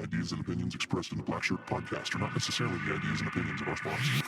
ideas and opinions expressed in the Black Shirt podcast are not necessarily the ideas and opinions of our sponsors.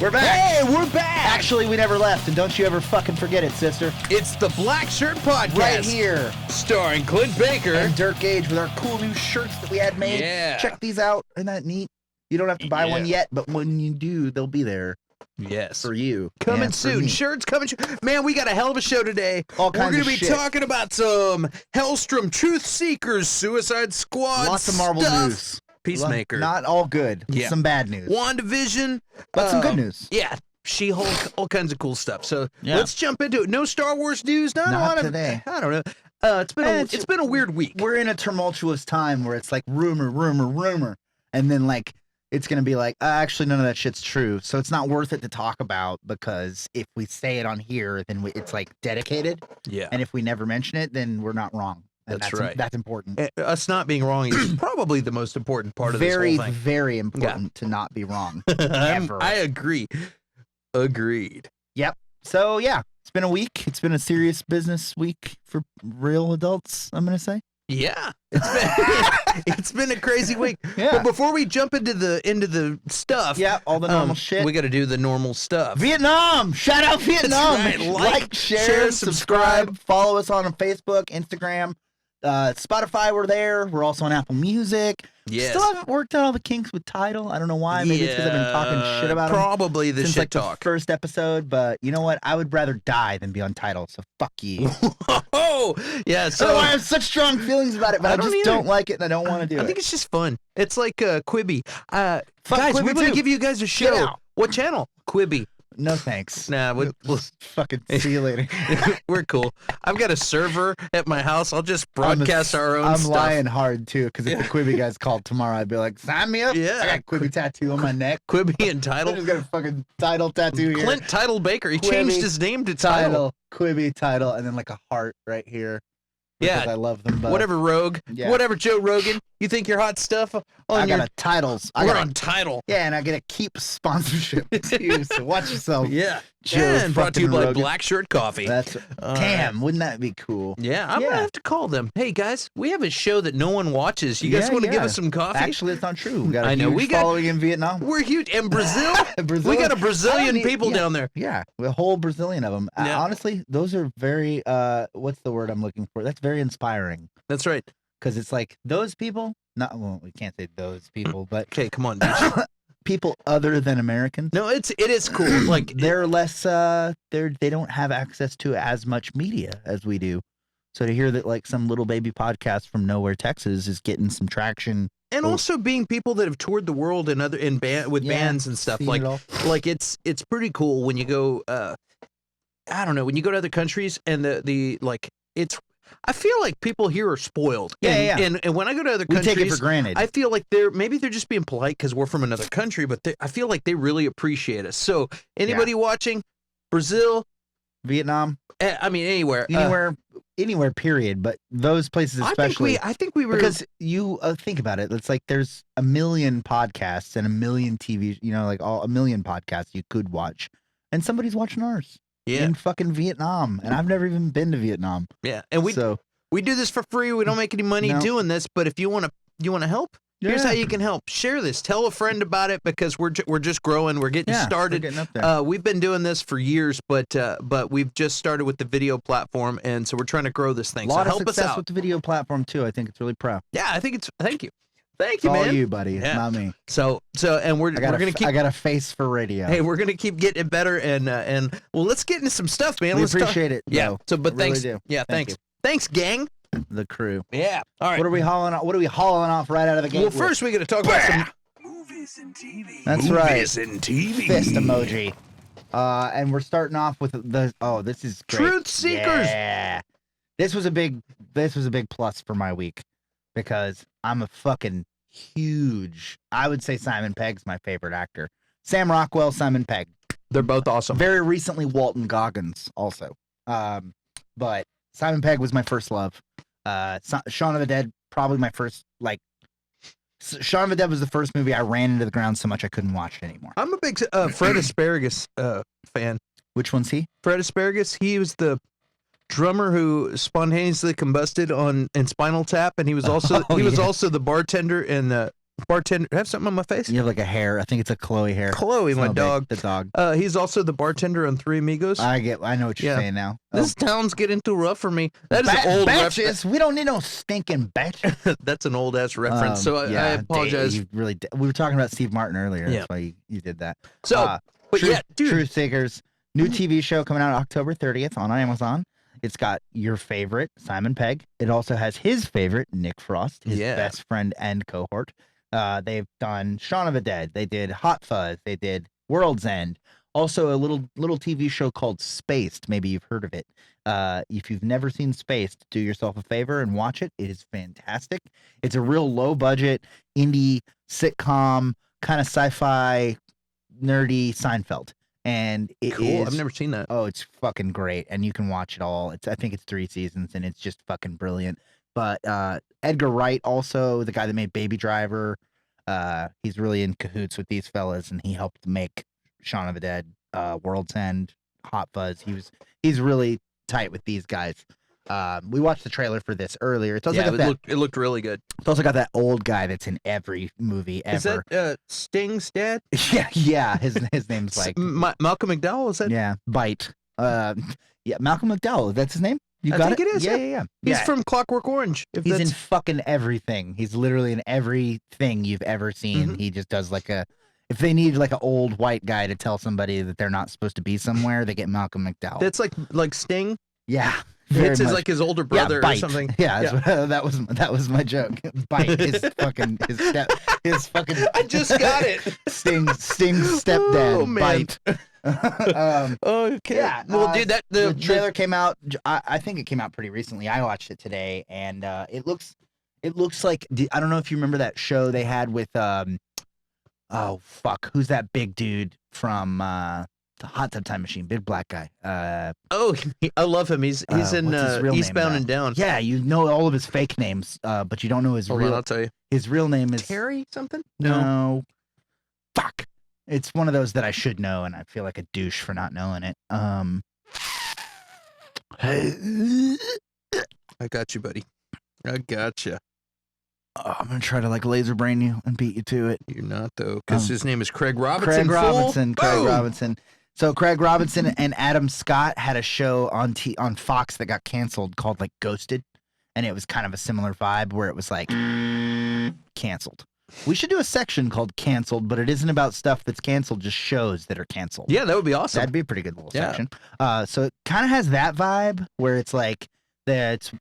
We're back. Hey, we're back. Actually, we never left, and don't you ever fucking forget it, sister. It's the Black Shirt podcast. Right here. Starring Clint Baker. And Dirk with our cool new shirts that we had made. Yeah. Check these out. Isn't that neat? You don't have to buy one yet, but when you do, they'll be there. Yes. For you. Coming soon. Shirts coming. Man, we got a hell of a show today. All kinds We're going to be shit. talking about some Helstrom, Truth Seekers, Suicide Squad Lots of Marvel news. Peacemaker. Not all good. Yeah. Some bad news. Wandavision. But some good news. Yeah. She-Hulk, all kinds of cool stuff. So yeah. Let's jump into it. No Star Wars news. Not a lot of, today. I don't know. It's been a weird week. We're in a tumultuous time where it's like rumor. And then like, it's going to be like, actually, none of that shit's true. So it's not worth it to talk about because if we say it on here, then it's like dedicated. Yeah. And if we never mention it, then we're not wrong. And that's right. That's important. Us not being wrong is probably the most important part of this whole thing. Very important to not be wrong. I agree. Agreed. Yep. So, yeah, it's been a week. It's been a serious business week for real adults, I'm going to say. Yeah, it's been a crazy week. Yeah. But before we jump into the stuff, all the normal shit. We got to do the normal stuff. Vietnam, shout out Vietnam. That's right. Like, share, subscribe, follow us on Facebook, Instagram, Spotify. We're there. We're also on Apple Music. Yes. Still haven't worked out all the kinks with Tidal. I don't know why. Maybe it's because I've been talking shit about probably the since, shit like, talk. The first episode, but you know what? I would rather die than be on Tidal. So fuck you. Oh, yeah. So I have such strong feelings about it, but I just don't like it and I don't want to do it. I think it's just fun. It's like Quibi. Guys, Quibi we want to give you guys a show. What channel? Quibi. No thanks. Nah, we'll fucking see you later. We're cool. I've got a server at my house. I'll just broadcast our own stuff. I'm lying hard too, because if the Quibi guy's called tomorrow, I'd be like, sign me up. Yeah. I got Quibi tattoo on my neck. Quibi and Tidal. I just got a fucking Tidal tattoo here. Clint Tidal Baker. He Quibi, changed his name to Tidal. Quibi, Tidal, and then like a heart right here. Yeah, I love them both. Whatever, Rogue. Yeah. Whatever, Joe Rogan. You think you're hot stuff? I got a Titles. We're on Tidal. Yeah, and I get to keep sponsorship too. So watch yourself. Yeah. Joe and brought to you by Rogan. Black Shirt Coffee. That's damn. Wouldn't that be cool? Yeah, I'm gonna have to call them. Hey guys, we have a show that no one watches. You guys want to give us some coffee? Actually, it's not true. We got a huge following in Vietnam. We're huge. And Brazil. We got a Brazilian people down there. Yeah, a whole Brazilian of them. Honestly, those are very. What's the word I'm looking for? That's very inspiring. That's right. Because it's like those people. Not well, we can't say those people, but okay, come on, dude. People other than Americans. No, it is cool. Like they're less. They don't have access to as much media as we do. So to hear that like some little baby podcast from nowhere, Texas, is getting some traction, and also being people that have toured the world and with bands and stuff, like it's pretty cool when you go. I don't know, when you go to other countries and I feel like people here are spoiled. And when I go to other countries, we take it for granted. I feel like they're just being polite because we're from another country, but I feel like they really appreciate us. So anybody watching, Brazil, Vietnam, I mean anywhere, period. But those places especially. I think we were because you think about it. It's like there's a million podcasts and a million TV. A million podcasts you could watch, and somebody's watching ours. Yeah. In fucking Vietnam, and I've never even been to Vietnam. Yeah, and we do this for free. We don't make any money doing this, but if you want to help, here's how you can help. Share this. Tell a friend about it because we're just growing. We're getting started. We're getting up there. We've been doing this for years, but we've just started with the video platform, and so we're trying to grow this thing. A lot so help of success us out with the video platform too. I think it's really pro. Yeah, I think it's. Thank you. Thank It's you, all man. you, buddy. It's not me. So, and we're gonna keep. I got a face for radio. Hey, we're gonna keep getting it better, and well, let's get into some stuff, man. We appreciate it. Yeah. So, but thanks. Really do. Yeah, thanks. Thanks, gang. The crew. Yeah. All right. What are we hauling off right out of the gate? Well, first we got to talk about some movies and TV. That's right. Movies and TV. Fist emoji. And we're starting off with this is great. Truth Seekers. Yeah. This was a big plus for my week because I'm a fucking huge. I would say Simon Pegg's my favorite actor. Sam Rockwell, Simon Pegg. They're both awesome. Very recently, Walton Goggins also. But Simon Pegg was my first love. Shaun of the Dead, probably my first, Shaun of the Dead was the first movie I ran into the ground so much I couldn't watch it anymore. I'm a big Fred Asparagus fan. Which one's he? Fred Asparagus. He was the drummer who spontaneously combusted in Spinal Tap, and he was also also the bartender in the bartender. I have something on my face. You have like a hair. I think it's a Chloe hair. Chloe, my dog. The dog. He's also the bartender on Three Amigos. I know what you're saying now. This town's getting too rough for me. That is an old reference. We don't need no stinking batches. That's an old ass reference. So I apologize. You really we were talking about Steve Martin earlier. That's why you did that. So, but dude. Truth Seekers, new TV show coming out October 30th on Amazon. It's got your favorite Simon Pegg. It also has his favorite Nick Frost, his best friend and cohort. They've done Shaun of the Dead. They did Hot Fuzz. They did World's End. Also, a little TV show called Spaced. Maybe you've heard of it. If you've never seen Spaced, do yourself a favor and watch it. It is fantastic. It's a real low budget indie sitcom, kind of sci-fi, nerdy Seinfeld. And it cool. I've never seen that. Oh, it's fucking great, and you can watch it all. I think it's 3 seasons, and it's just fucking brilliant. But Edgar Wright, also the guy that made Baby Driver, he's really in cahoots with these fellas, and he helped make Shaun of the Dead, World's End, Hot Fuzz. He's really tight with these guys. We watched the trailer for this earlier. It's also it looked really good. It's also got that old guy that's in every movie ever. Is that Sting's dad? yeah. His name's like Malcolm McDowell. Is that? Yeah, Bite. Malcolm McDowell. That's his name. You got it? Is. Yeah. He's from Clockwork Orange. He's in fucking everything. He's literally in everything you've ever seen. He just does if they need like an old white guy to tell somebody that they're not supposed to be somewhere, they get Malcolm McDowell. That's like Sting. Yeah. It's like his older brother or something. Yeah. That was my joke. Bite his fucking I just got it. Sting's stepdad. Oh, man. Bite. Okay. Yeah. Well, dude, the trailer came out. I think it came out pretty recently. I watched it today, and it looks like I don't know if you remember that show they had with oh fuck, who's that big dude from the Hot Tub Time Machine, big black guy. I love him. He's in Eastbound and Down. Yeah, you know all of his fake names, but you don't know his Hold real. on, I'll tell you. His real name is Terry something. No. Fuck. It's one of those that I should know, and I feel like a douche for not knowing it. I got you, buddy. I got you. I'm gonna try to laser brain you and beat you to it. You're not though, because his name is Craig Robinson. Craig Robinson. So Craig Robinson and Adam Scott had a show on Fox that got canceled called Ghosted, and it was kind of a similar vibe where it was canceled. We should do a section called Canceled, but it isn't about stuff that's canceled, just shows that are canceled. Yeah, that would be awesome. That'd be a pretty good little section. So it kind of has that vibe where it's it's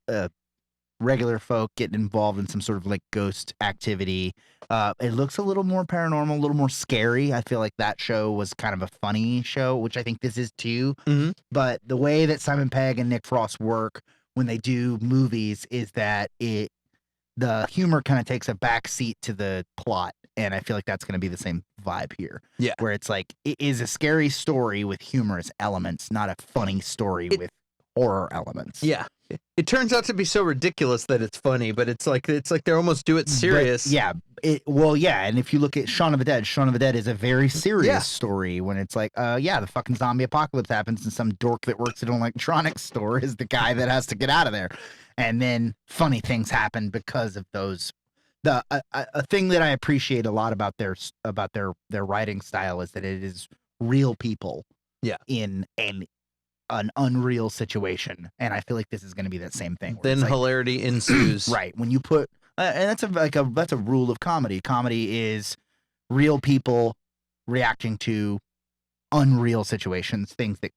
regular folk getting involved in some sort of ghost activity. It looks a little more paranormal, a little more scary. I feel like that show was kind of a funny show, which I think this is too. Mm-hmm. But the way that Simon Pegg and Nick Frost work when they do movies is that the humor kind of takes a back seat to the plot. And I feel like that's going to be the same vibe here. Yeah. Where it's it is a scary story with humorous elements, not a funny story with horror elements. Yeah. It turns out to be so ridiculous that it's funny, but it's like they almost do it serious. But, and if you look at Shaun of the Dead is a very serious story when it's the fucking zombie apocalypse happens and some dork that works at an electronics store is the guy that has to get out of there. And then funny things happen because of those. A thing that I appreciate a lot about their writing style is that it is real people in an unreal situation, and I feel like this is going to be that same thing. Then hilarity ensues. Right, when you put and that's a rule of comedy. Comedy is real people reacting to unreal situations, things that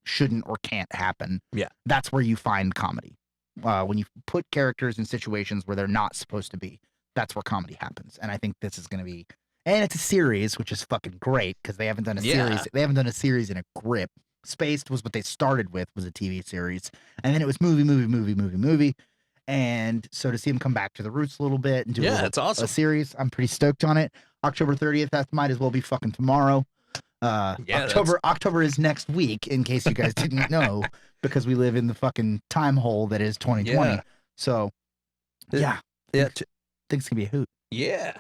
shouldn't or can't happen. Yeah, that's where you find comedy. When you put characters in situations where they're not supposed to be, that's where comedy happens. And I think this is going to be, and it's a series, which is fucking great because they haven't done a series. They haven't done a series in a grip. Spaced was what they started with, was a TV series, and then it was movie. And so to see them come back to the roots a little bit and do that's awesome. A series, I'm pretty stoked on it. October 30th, that might as well be fucking tomorrow. October is next week, in case you guys didn't know, because we live in the fucking time hole that is 2020. So, things can be a hoot. Yeah.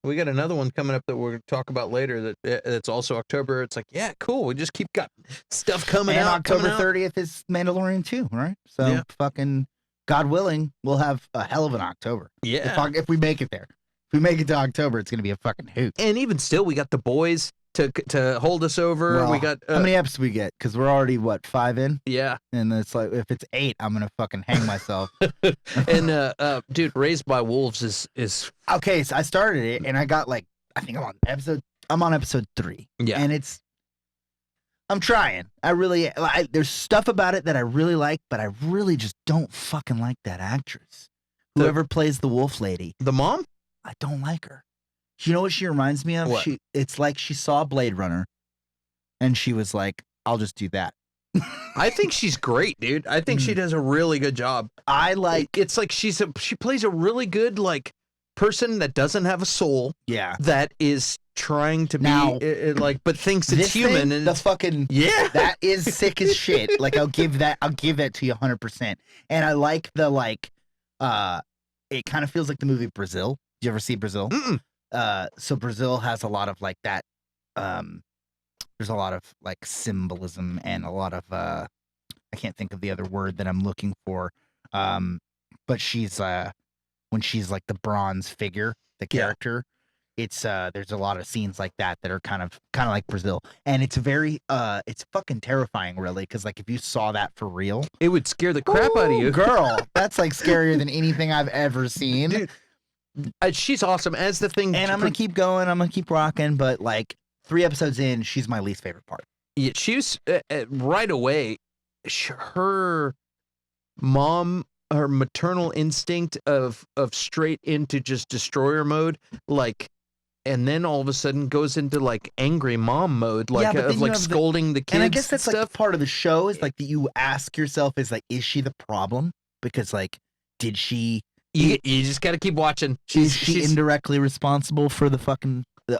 we got another one coming up that we're going to talk about later. That's also October. It's like, yeah, cool. We just keep got stuff coming and out. October 30th is Mandalorian 2, right? So Yeah. fucking God willing, we'll have a hell of an October. Yeah. If we make it there. If we make it to October, it's gonna be a fucking hoot. And even still, we got the boys to hold us over. Well, We got how many episodes we get? Because we're already 5 in, yeah. and it's like if it's 8, I'm gonna fucking hang myself. And dude, Raised by Wolves is Okay, so I started it, and I got like I think I'm on episode 3. yeah. And I'm trying. There's stuff about it that I really like, but I really just don't fucking like that actress. Whoever plays the wolf lady. The mom? I don't like her. You know what she reminds me of? What? It's like she saw Blade Runner and she was like, I'll just do that. I think she's great, dude. I think she does a really good job. It's like she plays a really good like person that doesn't have a soul. Yeah. That is trying to Now, be like, but thinks it's This human. thing, And the fucking yeah, that is sick as shit. Like I'll give that to you 100%. And I like the it kind of feels like the movie Brazil. Did you ever see Brazil? Mm-mm. So Brazil has a lot of like that. There's a lot of like symbolism and a lot of I can't think of the other word that I'm looking for. But she's when she's like the bronze figure, the character. It's there's a lot of scenes like that are kind of like Brazil, and it's very it's fucking terrifying, really, because like if you saw that for real, it would scare the crap out of you, girl. That's like scarier than anything I've ever seen. Dude, she's awesome as the thing, and I'm gonna keep going. I'm gonna keep rocking, but like 3 episodes in, she's my least favorite part. Yeah, she was right away. Her mom, her maternal instinct of straight into just destroyer mode, like, and then all of a sudden goes into like angry mom mode, like of like scolding the kids. And I guess that's stuff. like part of the show is like that you ask yourself is like, is she the problem? Because like, did she? You just got to keep watching. Is she indirectly responsible for the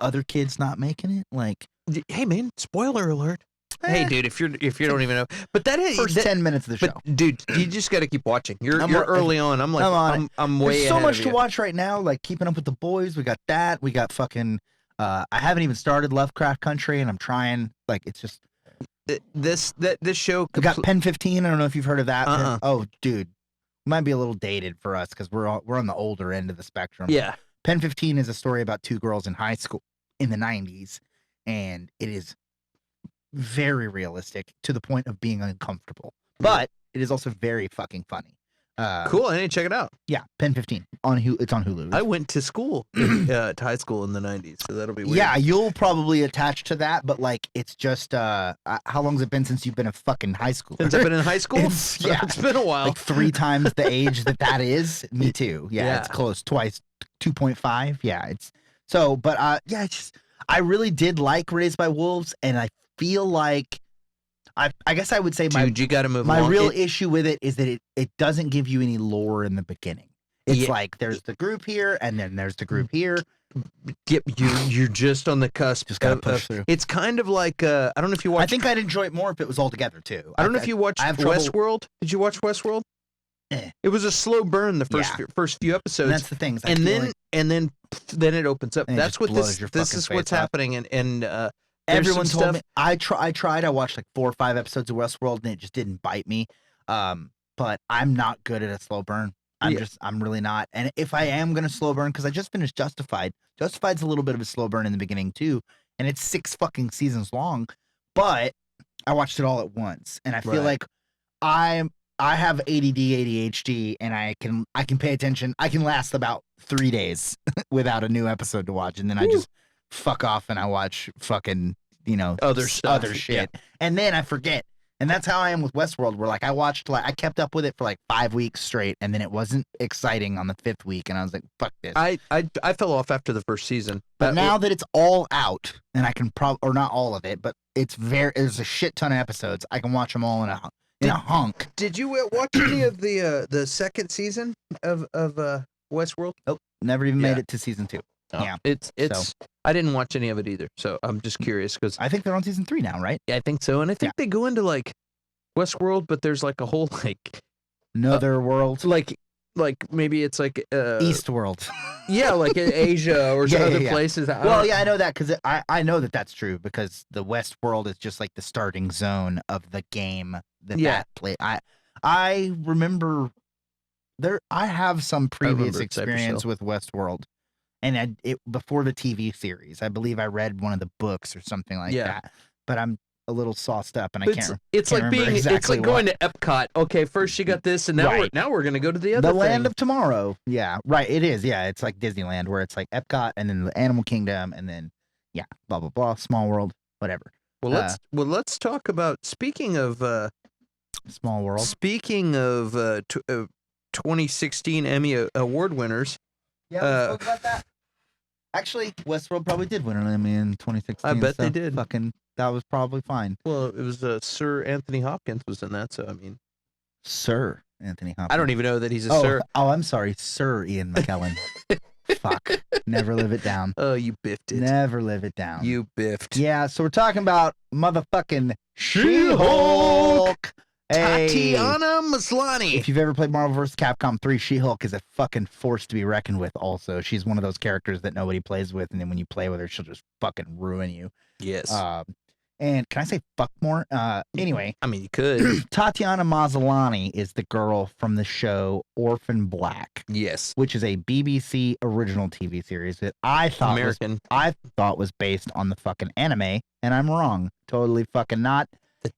other kids not making it? Like, hey man, spoiler alert. Hey dude, if you don't even know, but that is first 10 minutes of the show. But dude, you just got to keep watching. You're early on. I'm like I'm way. There's so much to watch right now. Like Keeping Up with the Boys. We got that. We got fucking. I haven't even started Lovecraft Country, and I'm trying. Like it's just this show. We got Pen 15. I don't know if you've heard of that. Oh, dude, might be a little dated for us because we're on the older end of the spectrum. Yeah. Pen 15 is a story about 2 girls in high school in the 90s, and it is very realistic to the point of being uncomfortable. But it is also very fucking funny. Cool, I need to check it out. Yeah, Pen 15 it's on Hulu. I went to school, to high school in the 90s, so that'll be weird. Yeah, you'll probably attach to that, but like it's just how long's it been since you've been in fucking high school? Since I've been in high school? It's been a while. Like 3 times the age that is. Me too. Yeah, it's close. Twice 2.5. Yeah, it's so. But yeah, it's just I really did like Raised by Wolves, and I feel like I guess I would say you got to move. My real issue with it is that it doesn't give you any lore in the beginning. It's like there's the group here, and then there's the group here. Yep, you're just on the cusp. Just gotta push through. It's kind of like I don't know if you watch. I think I'd enjoy it more if it was all together too. I don't know if you watched Westworld. Did you watch Westworld? It was a slow burn the first few episodes. And that's the things. And then it opens up. That's what this is what's happening. And everyone told me I tried. I watched like 4 or 5 episodes of Westworld, and it just didn't bite me. But I'm not good at a slow burn. I'm really not. And if I am gonna slow burn, because I just finished Justified. Justified's a little bit of a slow burn in the beginning too, and it's 6 fucking seasons long. But I watched it all at once, and I feel like I have ADD, ADHD, and I can pay attention. I can last about 3 days without a new episode to watch, and then I just fuck off and I watch fucking other shit, and then I forget. And that's how I am with Westworld, where like I kept up with it for like 5 weeks straight, and then it wasn't exciting on the 5th week, and I was like, fuck this. I fell off after the first season. But now that it's all out, and I can or not all of it, but there's a shit ton of episodes. I can watch them all in a hunk. Did you watch any of the second season of Westworld? Nope, never even made it to season 2. Oh, yeah, it's. I didn't watch any of it either, so I'm just curious because I think they're on season 3 now, right? Yeah, I think so, and I think they go into like Westworld, but there's like a whole like another world. Like like maybe it's like Eastworld. Yeah, like in Asia or some other places. Well, yeah, I know that because I know that that's true because the West world is just like the starting zone of the game that play. I remember I have some previous experience with Westworld, and before the TV series, I believe I read one of the books or something like that. But I'm a little sauced up, and I can't. It's can't like remember exactly it's like going to Epcot. Okay, first you got this, and now we're gonna go to the other Land of Tomorrow. Yeah, right. It is. Yeah, it's like Disneyland, where it's like Epcot, and then the Animal Kingdom, and then blah blah blah, Small World, whatever. Well, let's talk about speaking of Small World. Speaking of 2016 Emmy Award winners. Yeah, we spoke about that. Actually, Westworld probably did win an Emmy in 2016. I bet they did. That was probably fine. Well, it was Sir Anthony Hopkins was in that, so I mean, Sir Anthony Hopkins. I don't even know that he's a sir. Oh, I'm sorry, Sir Ian McKellen. Fuck. Never live it down. Oh, you biffed it. Never live it down. You biffed. Yeah, so we're talking about motherfucking She-Hulk. Tatiana Maslany. If you've ever played Marvel vs. Capcom 3, She-Hulk is a fucking force to be reckoned with also. She's one of those characters that nobody plays with, and then when you play with her, she'll just fucking ruin you. Yes. And can I say fuck more? Anyway. I mean, you could. Tatiana Maslany is the girl from the show Orphan Black. Yes. Which is a BBC original TV series that I thought was based on the fucking anime, and I'm wrong. Totally fucking not.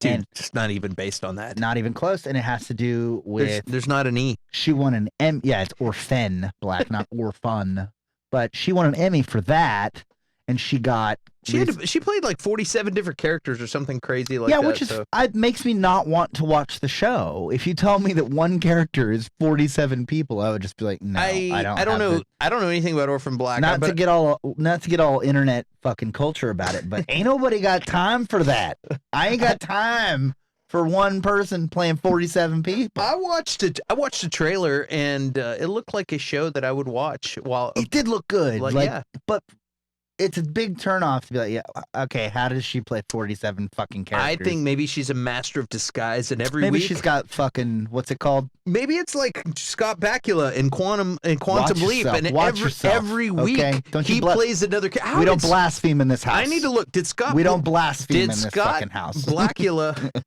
Dude, it's not even based on that. Not even close, and it has to do with... There's not an E. She won an Emmy. Yeah, it's Orphan Black, not Orphan. But she won an Emmy for that, and she got... She played like 47 different characters or something crazy like that. Yeah, which is it makes me not want to watch the show. If you tell me that one character is 47 people, I would just be like, no, I don't know. I don't know anything about Orphan Black. Not to get all internet fucking culture about it, but ain't nobody got time for that. I ain't got time for one person playing 47 people. I watched a trailer and it looked like a show that I would watch. It did look good, yeah, but it's a big turnoff to be like, yeah, okay, how does she play 47 fucking characters? I think maybe she's a master of disguise, and every maybe week she's got fucking, what's it called? Maybe it's like Scott Bakula in Quantum Leap, and every week he plays another character. We don't blaspheme in this house. I need to look. We don't blaspheme in this fucking house. Bakula.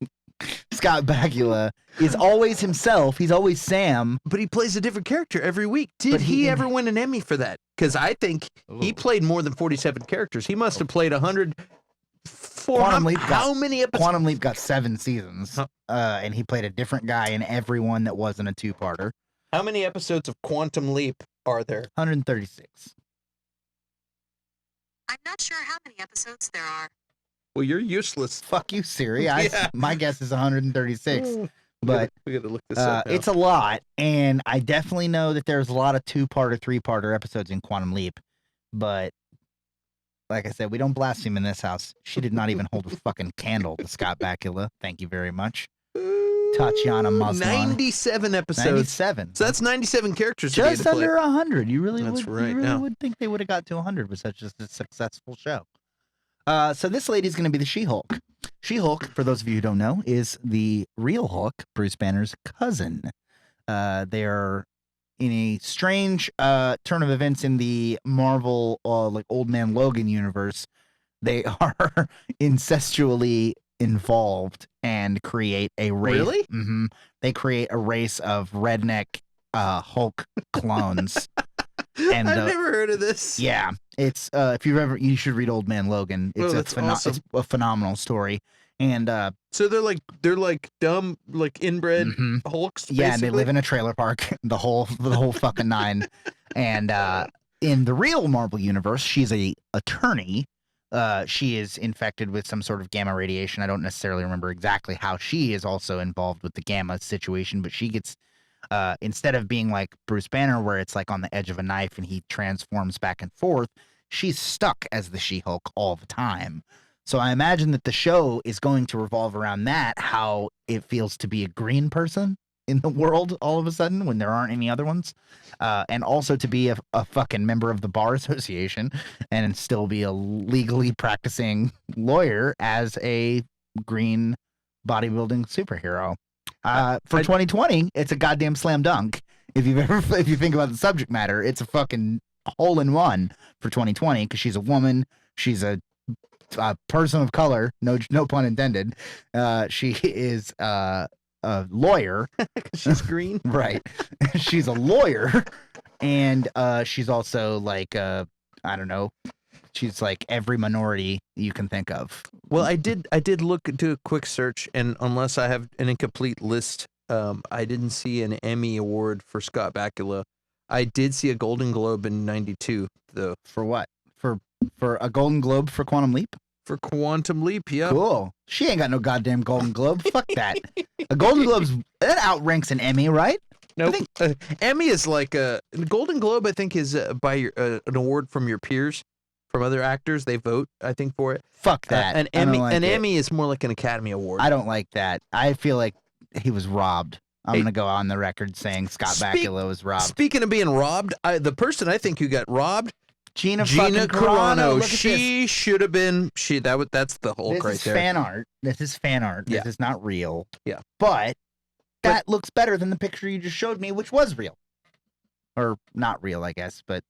Scott Bakula is always himself. He's always Sam. But he plays a different character every week. Did he ever win an Emmy for that? Because I think he played more than 47 characters. He must have played 100. How many episodes? Quantum Leap got 7 seasons. And he played a different guy in every one that wasn't a 2-parter. How many episodes of Quantum Leap are there? 136. I'm not sure how many episodes there are. Well, you're useless. Fuck you, Siri. My guess is 136. But we gotta look this up now. It's a lot, and I definitely know that there's a lot of 2-parter, 3-parter episodes in Quantum Leap. But like I said, we don't blaspheme in this house. She did not even hold a fucking candle to Scott Bakula. Thank you very much. Tatiana Maslany. 97 episodes. 97. So that's 97 characters. Just under 100. You really would would think they would have got to 100 with such a successful show. So this lady's going to be the She-Hulk. She-Hulk, for those of you who don't know, is the real Hulk, Bruce Banner's cousin. They're in a strange turn of events in the Marvel, like Old Man Logan universe. They are incestually involved and create a race. Really? Mm-hmm. They create a race of redneck Hulk clones. And I've never heard of this. Yeah, it's if you should read Old Man Logan. It's awesome. It's a phenomenal story. And so they're like dumb, like inbred Hulks. Yeah, basically? and they live in a trailer park. The whole fucking nine. And in the real Marvel universe, she's a attorney. She is infected with some sort of gamma radiation. I don't necessarily remember exactly how she is also involved with the gamma situation, but she gets. Instead of being like Bruce Banner, where it's like on the edge of a knife and he transforms back and forth, she's stuck as the She-Hulk all the time. So I imagine that the show is going to revolve around that, how it feels to be a green person in the world all of a sudden when there aren't any other ones. And also to be a fucking member of the Bar Association and still be a legally practicing lawyer as a green bodybuilding superhero. For 2020, it's a goddamn slam dunk. if you think about the subject matter, it's a fucking hole in one for 2020 because she's a woman. She's a person of color. No pun intended. She is a lawyer. She's green. Right. She's a lawyer, and she's also like I don't know. She's like every minority you can think of. Well, I did do a quick search, and unless I have an incomplete list, I didn't see an Emmy award for Scott Bakula. I did see a Golden Globe in '92, though. For what? For a Golden Globe for Quantum Leap? For Quantum Leap, yeah. Cool. She ain't got no goddamn Golden Globe. Fuck that. A Golden Globe's that outranks an Emmy, right? No, Emmy is like a Golden Globe. I think is by your an award from your peers, from other actors. They vote, I think, for it. Fuck that. An Emmy is more like an Academy Award. I don't like that. I feel like he was robbed. I'm gonna go on the record saying Scott Bakula was robbed. Speaking of being robbed, the person I think who got robbed, Gina Carano. She should have been. That's the whole This right is there. fan art. This is fan art. Yeah. This is not real. Yeah. But that looks better than the picture you just showed me, which was real. Or not real, I guess, but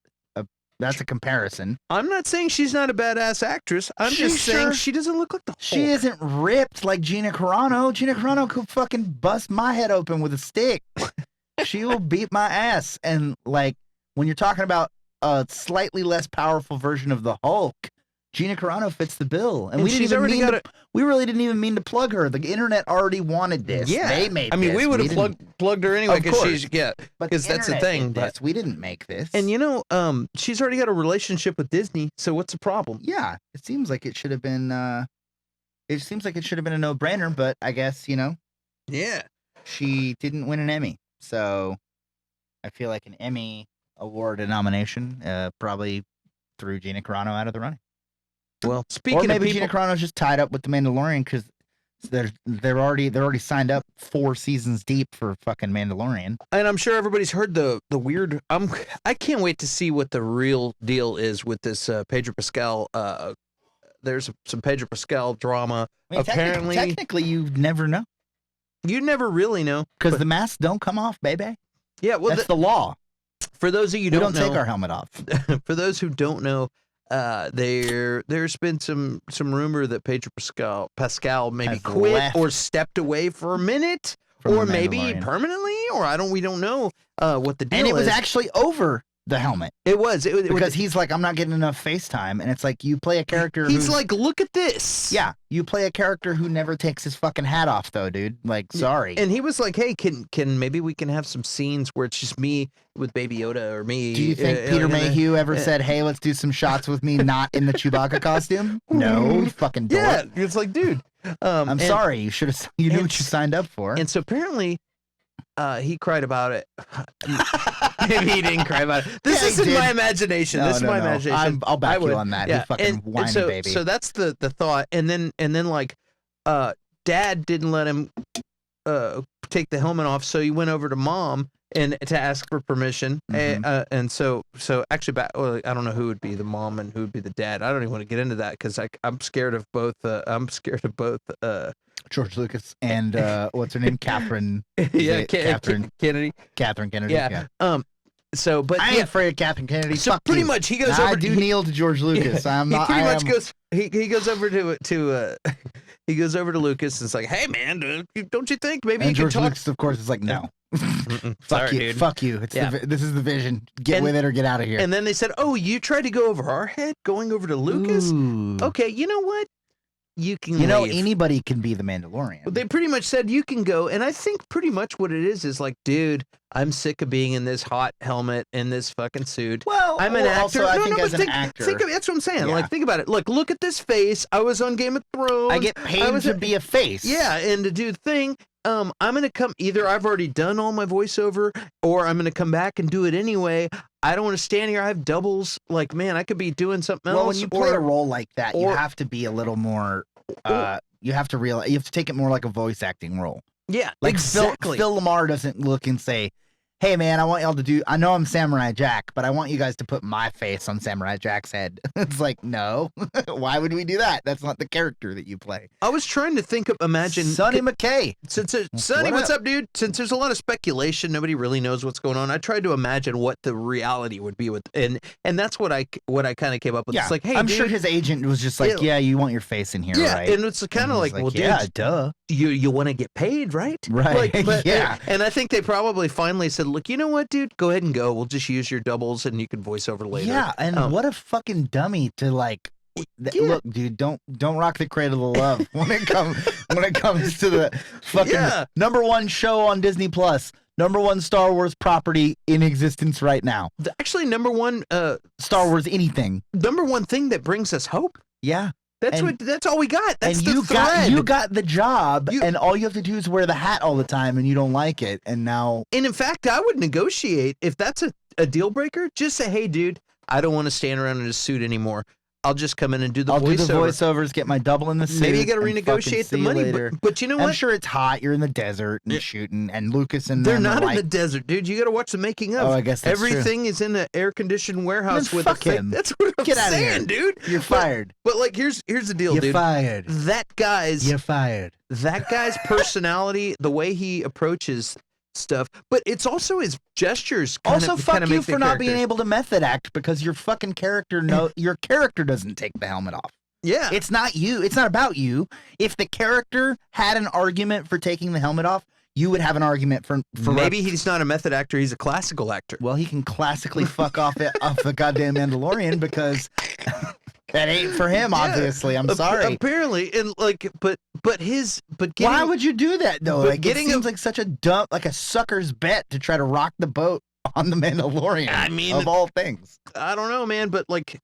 that's a comparison. I'm not saying she's not a badass actress. I'm just saying she doesn't look like the Hulk. She isn't ripped like Gina Carano. Gina Carano could fucking bust my head open with a stick. She will beat my ass. And like when you're talking about a slightly less powerful version of the Hulk, Gina Carano fits the bill. And we really didn't even mean to plug her. The internet already wanted this. Yeah, they made. I mean, we would have plugged her anyway because she's because that's the thing. But we didn't make this. And she's already got a relationship with Disney. So what's the problem? Yeah, it seems like it should have been. It seems like it should have been a no-brainer. But I guess Yeah, she didn't win an Emmy, so I feel like an Emmy award nomination probably threw Gina Carano out of the running. Well, Or maybe Gina Carano's just tied up with the Mandalorian because they're already signed up 4 seasons deep for fucking Mandalorian. And I'm sure everybody's heard the weird. I can't wait to see what the real deal is with this Pedro Pascal. There's some Pedro Pascal drama. I mean, apparently, technically, you never know you never really know because the masks don't come off, baby. Yeah, well, that's the law. For those of you who don't know, take our helmet off. For those who don't know. There's been some rumor that Pedro Pascal maybe quit or stepped away for a minute, or maybe permanently, or we don't know what the deal is. And it was actually over the helmet. It was because he's like, I'm not getting enough FaceTime, and it's like you play a character. He's like, look at this. Yeah, you play a character who never takes his fucking hat off, though, dude. Like, sorry. And he was like, hey, can maybe we can have some scenes where it's just me with Baby Yoda or me. Do you think Peter Mayhew ever said, hey, let's do some shots with me not in the Chewbacca costume? No, you fucking dork. Yeah, it's like, dude. I'm sorry. You should have. You knew what you signed up for. And so apparently, he cried about it. Maybe he didn't cry about it. This isn't my imagination. This is my imagination. I'll back you on that. Yeah. You fucking whiny baby. So that's the thought. And then like, Dad didn't let him take the helmet off, so he went over to Mom and to ask for permission. And so actually, I don't know who would be the mom and who would be the dad. I don't even want to get into that because I'm scared of both. George Lucas and what's her name, Catherine? Catherine Kennedy. Catherine Kennedy. Yeah. So, but I ain't afraid of Catherine Kennedy. So Fuck pretty you. much he goes I over. do kneel to George Lucas. He goes over to he goes over to Lucas and it's like, hey man, don't you think maybe you George can talk? Lucas, of course, is like, no. Sorry, you, dude. fuck you. It's this is the vision. Get with it or get out of here. And then they said, oh, you tried to go over our head, going over to Lucas. Ooh. Okay, you know what? You can. Anybody can be the Mandalorian. They pretty much said you can go, and I think pretty much what it is like, dude, I'm sick of being in this hot helmet in this fucking suit. Well, I'm an actor. Also, I think as an actor, that's what I'm saying. Yeah. Like, think about it. Look at this face. I was on Game of Thrones. I get paid to be a face. Yeah, and to do the thing. I'm gonna come. Either I've already done all my voiceover, or I'm gonna come back and do it anyway. I don't want to stand here. I have doubles. Like, man, I could be doing something else. Well, when you play a role like that, you have to be a little more. You have to realize you have to take it more like a voice acting role. Yeah, like exactly. Phil Lamar doesn't look and say, hey man, I want y'all to do, I know I'm Samurai Jack, but I want you guys to put my face on Samurai Jack's head. It's like, no, why would we do that? That's not the character that you play. I was trying to think of, imagine Sonny McKay. Sonny, What what's up, dude? Since there's a lot of speculation, nobody really knows what's going on. I tried to imagine what the reality would be with, and that's what I kind of came up with. Yeah, It's like, hey, I'm dude, sure his agent was just like, yeah, you want your face in here, yeah, right? and it's kind of like, well, dude, yeah, duh. you want to get paid, right? Right. Like, but, Yeah. And I think they probably finally said, look, you know what, dude, go ahead and go. We'll just use your doubles, and you can voice over later. Yeah, and what a fucking dummy to like. Look, dude, don't rock the cradle of love when it comes to the fucking #1 show on Disney Plus, #1 Star Wars property in existence right now. Actually, #1 Star Wars anything. #1 thing that brings us hope. Yeah. That's all we got. That's and the thread. you got the job, and all you have to do is wear the hat all the time, and you don't like it, and now. And in fact, I would negotiate if that's a deal breaker. Just say, hey, dude, I don't want to stand around in a suit anymore. I'll just come in and do the voiceover. I'll do the voiceovers, get my double in the suit. Maybe you got to renegotiate the money, but you know what? I'm sure it's hot. You're in the desert and shooting, and Lucas and they're them not are in the desert, dude. You got to watch the making of. Oh, I guess that's everything is in an air-conditioned warehouse then with fuck a him. That's what I'm Get out of saying, here. dude. You're fired. But like, here's the deal, You're dude. fired. You're fired. That guy's personality, the way he approaches stuff, but it's also his gestures. Also, fuck you for not being able to method act because your fucking character your character doesn't take the helmet off. Yeah, it's not you. It's not about you. If the character had an argument for taking the helmet off, you would have an argument for maybe he's not a method actor. He's a classical actor. Well, he can classically fuck off the goddamn Mandalorian because that ain't for him. Obviously, I'm sorry. Apparently, and like, but why would you do that though? Like, it seems like such a dumb, like a sucker's bet to try to rock the boat on the Mandalorian. I mean, of all things, I don't know, man, but like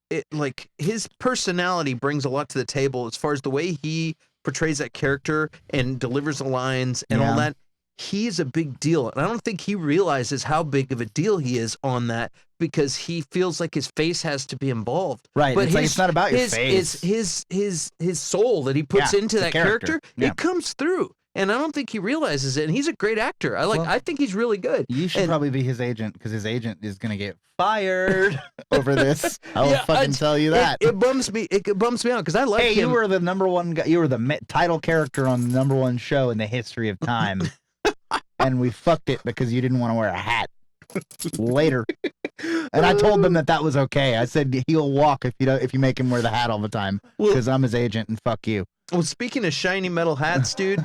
his personality brings a lot to the table as far as the way he portrays that character and delivers the lines and all that. He's a big deal, and I don't think he realizes how big of a deal he is on that because he feels like his face has to be involved. Right, but it's not about your face. His soul that he puts into that character, it comes through. And I don't think he realizes it. And he's a great actor. I think he's really good. You should probably be his agent because his agent is going to get fired over this. I'll fucking tell you that. It bums me. It bums me out because I like him. Hey, you were the #1 guy. You were the title character on the #1 show in the history of time, and we fucked it because you didn't want to wear a hat. Later, and I told them that was okay. I said he'll walk if you make him wear the hat all the time because I'm his agent and fuck you. Well, speaking of shiny metal hats, dude,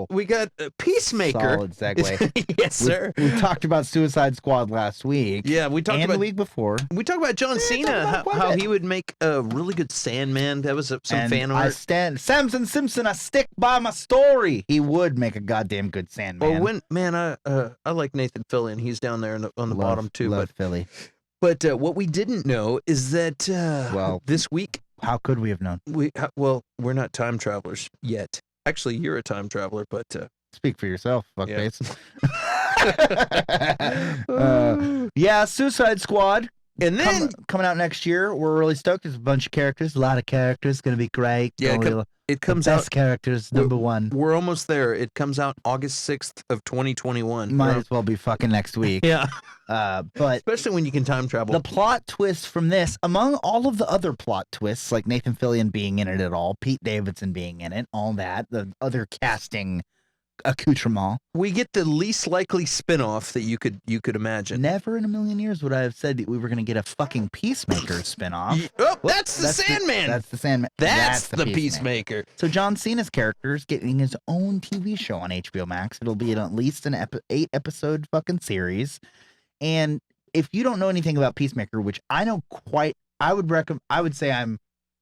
we got Peacemaker. Solid segue. Yes, sir. We talked about Suicide Squad last week. Yeah, we talked about the week before. We talked about John Cena, how he would make a really good Sandman. That was some fan art. Samson Simpson. I stick by my story. He would make a goddamn good Sandman. I like Nathan Fillion. He's down there on the bottom too. Love Philly. But what we didn't know is that this week. How could we have known? We're not time travelers yet. Actually, you're a time traveler, but speak for yourself, fuckface. Suicide Squad. And then coming out next year, we're really stoked. There's a bunch of characters, a lot of characters. Going to be great. Yeah, it comes out. Best characters, #1. We're almost there. It comes out August 6th of 2021. Might as well be fucking next week. Yeah. But especially when you can time travel. The plot twist from this, among all of the other plot twists, like Nathan Fillion being in it at all, Pete Davidson being in it, all that, the other casting accoutrement. We get the least likely spinoff that you could imagine. Never in a million years would I have said that we were going to get a fucking Peacemaker spinoff. That's the Sandman. That's the Sandman. That's the Peacemaker. So John Cena's character is getting his own TV show on HBO Max. It'll be at least an 8-episode fucking series. And if you don't know anything about Peacemaker, which I know I would say I'm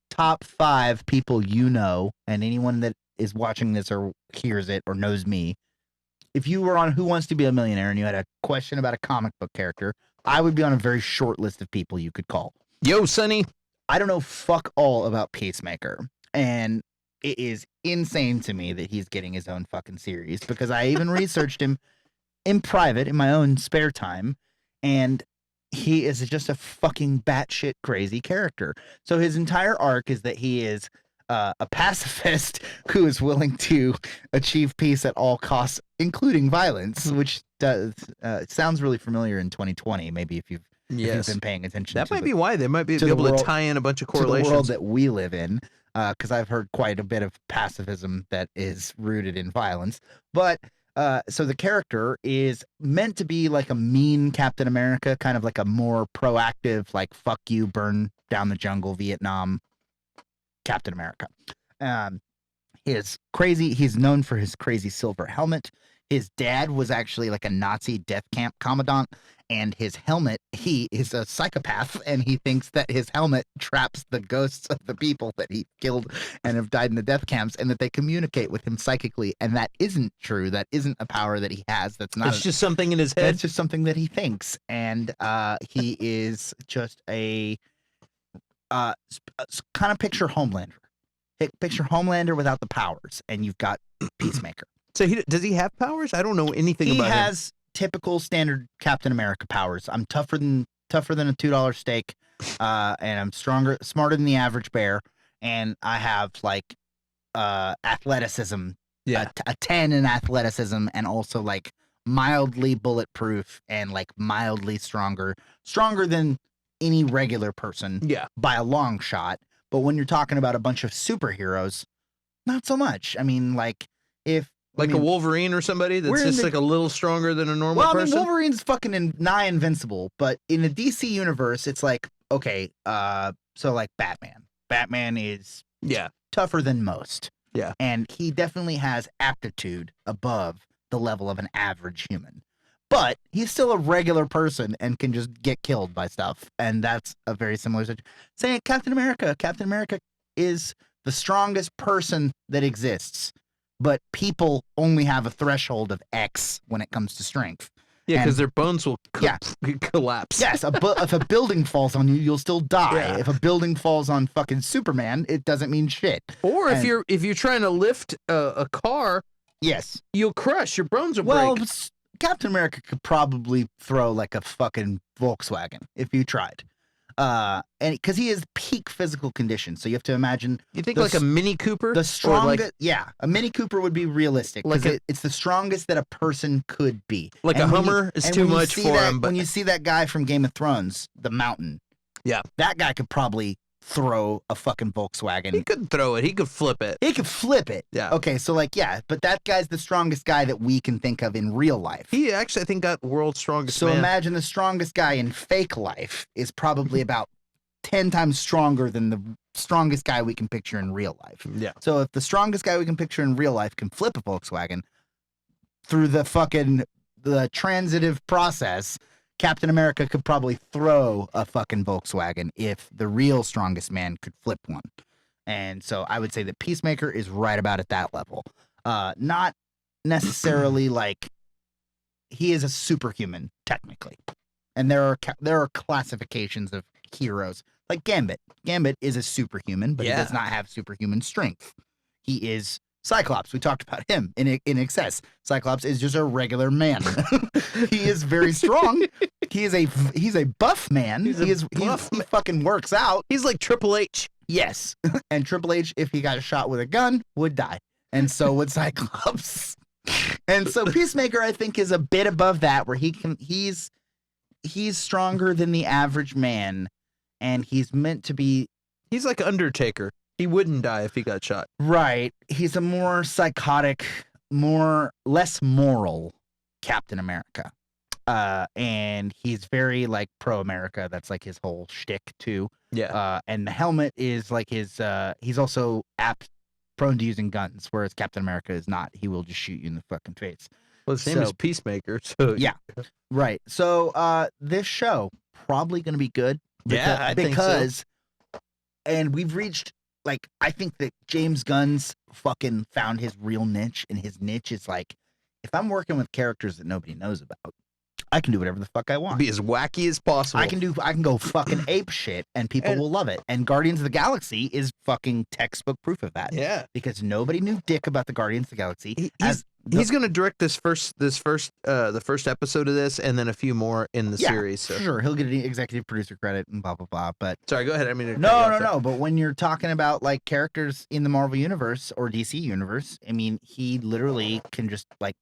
top 5 people and anyone that is watching this or hears it or knows me. If you were on Who Wants to Be a Millionaire and you had a question about a comic book character, I would be on a very short list of people you could call. Yo, Sonny. I don't know fuck all about Peacemaker. And it is insane to me that he's getting his own fucking series because I even researched him in private in my own spare time. And he is just a fucking batshit crazy character. So his entire arc is that he is a pacifist who is willing to achieve peace at all costs, including violence, which does. It sounds really familiar in 2020. Maybe if you've been paying attention. That might be why they might be to the able to world- tie in a bunch of to the correlations. world that we live in, because I've heard quite a bit of pacifism that is rooted in violence. But so the character is meant to be like a mean Captain America, kind of like a more proactive, like fuck you, burn down the jungle, Vietnam Captain America. He's known for his crazy silver helmet. His dad was actually like a Nazi death camp commandant, and his helmet, he is a psychopath, and he thinks that his helmet traps the ghosts of the people that he killed and have died in the death camps, and that they communicate with him psychically. And that isn't true. That isn't a power that he has. That's not. It's just something in his head. That's just something that he thinks. And he is just a kind of picture Homelander. Picture Homelander without the powers, and you've got Peacemaker. So does he have powers? I don't know anything about him. He has typical standard Captain America powers. I'm tougher than a $2 steak, and I'm smarter than the average bear, and I have like athleticism. Yeah, a 10 in athleticism, and also like mildly bulletproof and like mildly stronger than any regular person. Yeah, by a long shot. But when you're talking about a bunch of superheroes, not so much. I mean, like a Wolverine or somebody that's just like a little stronger than a normal person. I mean, Wolverine's fucking nigh invincible, but in the DC universe, it's like, okay, so like Batman. Batman is tougher than most. Yeah. And he definitely has aptitude above the level of an average human. But he's still a regular person and can just get killed by stuff. And that's a very similar situation. Saying Captain America is the strongest person that exists. But people only have a threshold of X when it comes to strength. Yeah, because their bones will collapse. Yes, if a building falls on you, you'll still die. Yeah. If a building falls on fucking Superman, it doesn't mean shit. Or if you're trying to lift a car, yes, you'll crush. Your bones will break. Captain America could probably throw like a fucking Volkswagen if you tried. And because he is peak physical condition, so you have to imagine. You think like a Mini Cooper? The strongest, a Mini Cooper would be realistic because it's the strongest that a person could be. Like a Hummer is too much for him. But when you see that guy from Game of Thrones, the Mountain, that guy could probably throw a fucking Volkswagen. He could throw it. He could flip it. He could flip it. Yeah. Okay, so but that guy's the strongest guy that we can think of in real life. He actually, I think, got world's strongest So man. imagine the strongest guy in fake life is probably about 10 times stronger than the strongest guy we can picture in real life. Yeah. So if the strongest guy we can picture in real life can flip a Volkswagen through the transitive process, Captain America could probably throw a fucking Volkswagen if the real strongest man could flip one. And so I would say that Peacemaker is right about at that level. Not necessarily like he is a superhuman technically. And there are classifications of heroes like Gambit. Gambit is a superhuman, but he does not have superhuman strength. He is Cyclops. We talked about him in excess. Cyclops is just a regular man. He is very strong. He's a buff man. He fucking works out. He's like Triple H. Yes. And Triple H, if he got shot with a gun, would die. And so would Cyclops. And so Peacemaker, I think, is a bit above that, where he's stronger than the average man, and he's meant to be. He's like Undertaker. He wouldn't die if he got shot. Right. He's a more psychotic, less moral Captain America. And he's very like pro-America. That's like his whole shtick too. Yeah. And the helmet is like his, he's also prone to using guns, whereas Captain America is not. He will just shoot you in the fucking face. Well, his name is Peacemaker. So yeah. Right. So this show probably going to be good. I think so. And we've reached, like, I think that James Gunn's fucking found his real niche, and his niche is like, if I'm working with characters that nobody knows about, I can do whatever the fuck I want. Be as wacky as possible. I can go fucking ape shit, and people will love it. And Guardians of the Galaxy is fucking textbook proof of that. Yeah. Because nobody knew dick about the Guardians of the Galaxy. He's going to direct the first episode of this, and then a few more in the series. So. Sure, he'll get an executive producer credit and blah blah blah. But sorry, go ahead. I mean, no. But when you're talking about like characters in the Marvel universe or DC universe, I mean, he literally can just like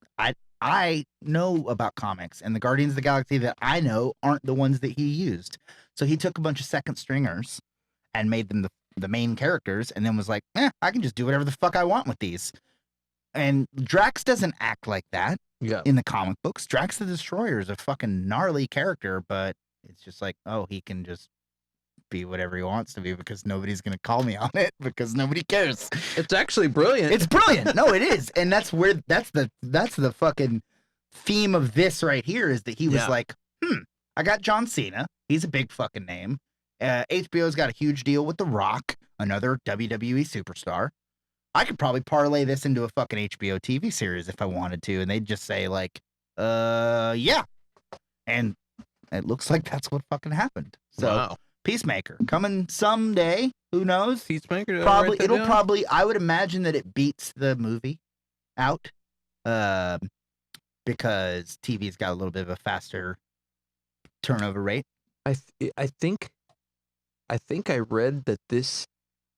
I know about comics, and the Guardians of the Galaxy that I know aren't the ones that he used. So he took a bunch of second stringers and made them the main characters, and then was like, I can just do whatever the fuck I want with these. And Drax doesn't act like that in the comic books. Drax the Destroyer is a fucking gnarly character, but it's just like, oh, he can just be whatever he wants to be because nobody's gonna call me on it because nobody cares. It's actually brilliant. It's brilliant. No, it is, and that's the fucking theme of this right here is that he was like, I got John Cena. He's a big fucking name. HBO's got a huge deal with The Rock, another WWE superstar. I could probably parlay this into a fucking HBO TV series if I wanted to, and they'd just say like, yeah. And it looks like that's what fucking happened. So Peacemaker coming someday. Who knows? Peacemaker. Probably it'll probably. I would imagine that it beats the movie out, because TV's got a little bit of a faster turnover rate. I think I read that this.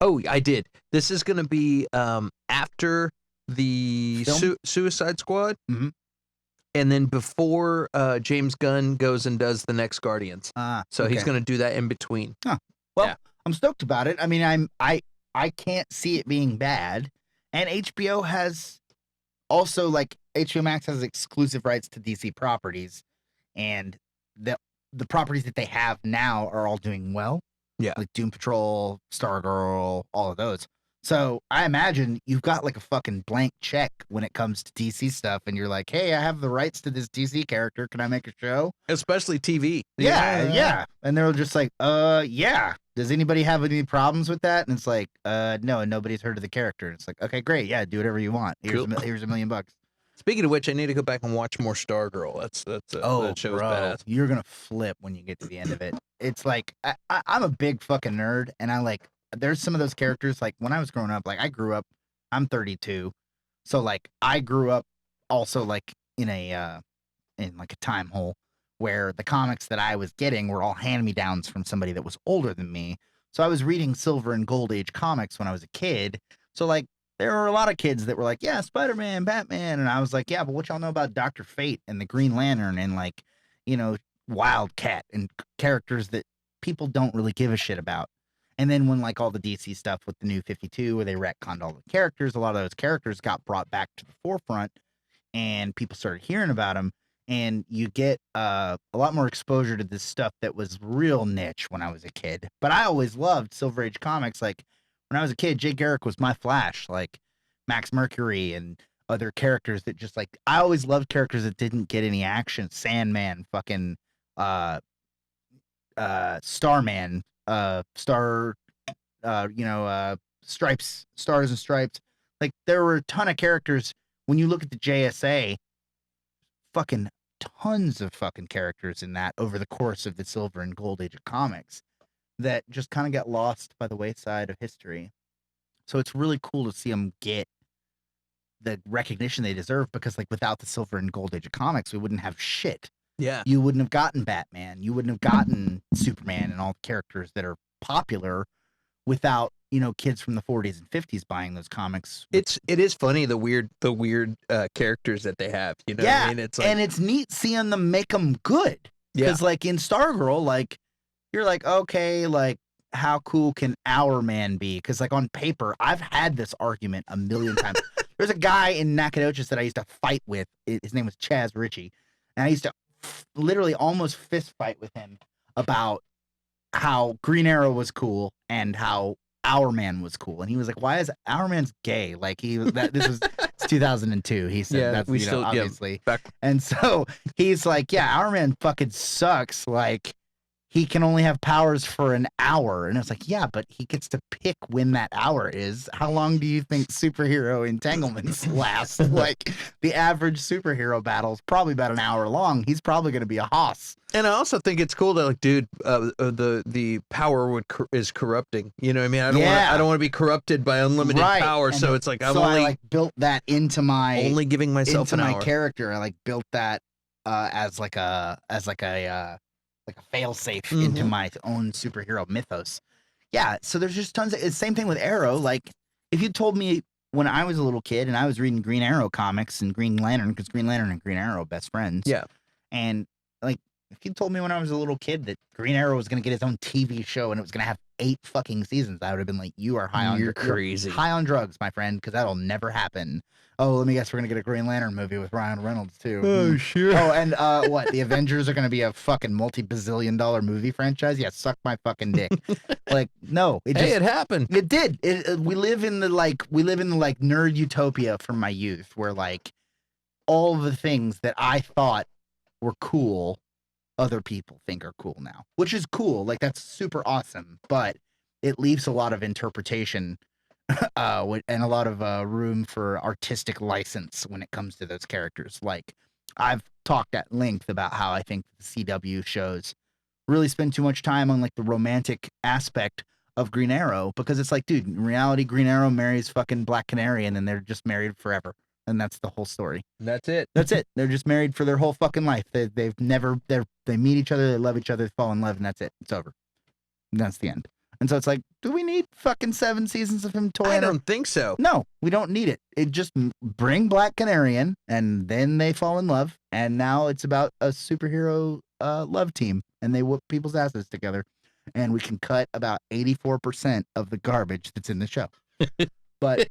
Oh, I did. This is going to be after the Suicide Squad, and then before James Gunn goes and does the next Guardians. So he's going to do that in between. Huh. Well, I'm stoked about it. I mean, I can't see it being bad, and HBO has also like HBO Max has exclusive rights to DC properties, and the properties that they have now are all doing well. Yeah, like Doom Patrol, Stargirl, all of those. So I imagine you've got like a fucking blank check when it comes to DC stuff, and you're like, hey, I have the rights to this DC character. Can I make a show? Especially TV. Yeah. And they're just like, yeah. Does anybody have any problems with that? And it's like, no, and nobody's heard of the character. And it's like, okay, great. Yeah, do whatever you want. Here's here's $1 million. Speaking of which, I need to go back and watch more Stargirl. That show's badass. You're gonna flip when you get to the end of it. It's like I'm a big fucking nerd, and I like there's some of those characters like when I was growing up. Like I grew up, I'm 32, so like I grew up also like in like a time hole where the comics that I was getting were all hand-me-downs from somebody that was older than me. So I was reading Silver and Gold Age comics when I was a kid. So like. There were a lot of kids that were like, yeah, Spider-Man, Batman. And I was like, yeah, but what y'all know about Dr. Fate and the Green Lantern and like, Wildcat and characters that people don't really give a shit about. And then when like all the DC stuff with the New 52 where they retconned all the characters, a lot of those characters got brought back to the forefront and people started hearing about them. And you get a lot more exposure to this stuff that was real niche when I was a kid. But I always loved Silver Age comics. Like, when I was a kid, Jay Garrick was my Flash, like Max Mercury and other characters that just like I always loved characters that didn't get any action. Sandman, fucking Starman, Stripes, Stars and Stripes. Like there were a ton of characters. When you look at the JSA, fucking tons of fucking characters in that over the course of the Silver and Gold Age of comics. That just kind of got lost by the wayside of history. So it's really cool to see them get the recognition they deserve because, like, without the Silver and Gold Age of comics, we wouldn't have shit. Yeah. You wouldn't have gotten Batman. You wouldn't have gotten Superman and all the characters that are popular without, kids from the 40s and 50s buying those comics. It is funny the weird characters that they have. What I mean? It's like... and it's neat seeing them make them good. Because, like, in Stargirl, like, you're like, okay, like, how cool can Our Man be? Because, like, on paper, I've had this argument a million times. There's a guy in Nacogdoches that I used to fight with. His name was Chaz Ritchie. And I used to literally almost fist fight with him about how Green Arrow was cool and how Our Man was cool. And he was like, why is Our Man's gay? Like, this was 2002. He said, that's, obviously. And so he's like, yeah, Our Man fucking sucks. Like, he can only have powers for an hour. And it's like, yeah, but he gets to pick when that hour is. How long do you think superhero entanglements last? Like, the average superhero battle is probably about an hour long. He's probably going to be a hoss. And I also think it's cool that, like, dude, the power is corrupting. You know what I mean? I don't want to be corrupted by unlimited power. And so it's like, I built that into my only giving myself into an my hour. Character. I like built that as like a fail-safe into my own superhero mythos. Yeah, so there's just tons of... It's the same thing with Arrow. Like, if you told me when I was a little kid and I was reading Green Arrow comics and Green Lantern, because Green Lantern and Green Arrow are best friends. Yeah. And like, if you told me when I was a little kid that Green Arrow was going to get his own TV show and it was going to have 8 fucking seasons, I would have been like, you are high on You're crazy. High on drugs, my friend, because that'll never happen. Oh, let me guess, we're going to get a Green Lantern movie with Ryan Reynolds, too. Oh, sure. Oh, and what? The Avengers are going to be a fucking multi-bazillion-dollar movie franchise? Yeah, suck my fucking dick. Like, no. It happened. It did. We live in the nerd utopia from my youth, where like all the things that I thought were cool, other people think are cool now, which is cool. Like, that's super awesome, but it leaves a lot of interpretation and a lot of room for artistic license when it comes to those characters. Like, I've talked at length about how I think the CW shows really spend too much time on like the romantic aspect of Green Arrow, because it's like, dude, in reality, Green Arrow marries fucking Black Canary and then they're just married forever. And that's the whole story. That's it. That's it. They're just married for their whole fucking life. They meet each other, they love each other, they fall in love, and that's it. It's over. And that's the end. And so it's like, do we need fucking 7 seasons of him toying? I don't think so. No, we don't need it. It just bring Black Canary in, and then they fall in love, and now it's about a superhero love team, and they whoop people's asses together, and we can cut about 84% of the garbage that's in the show. But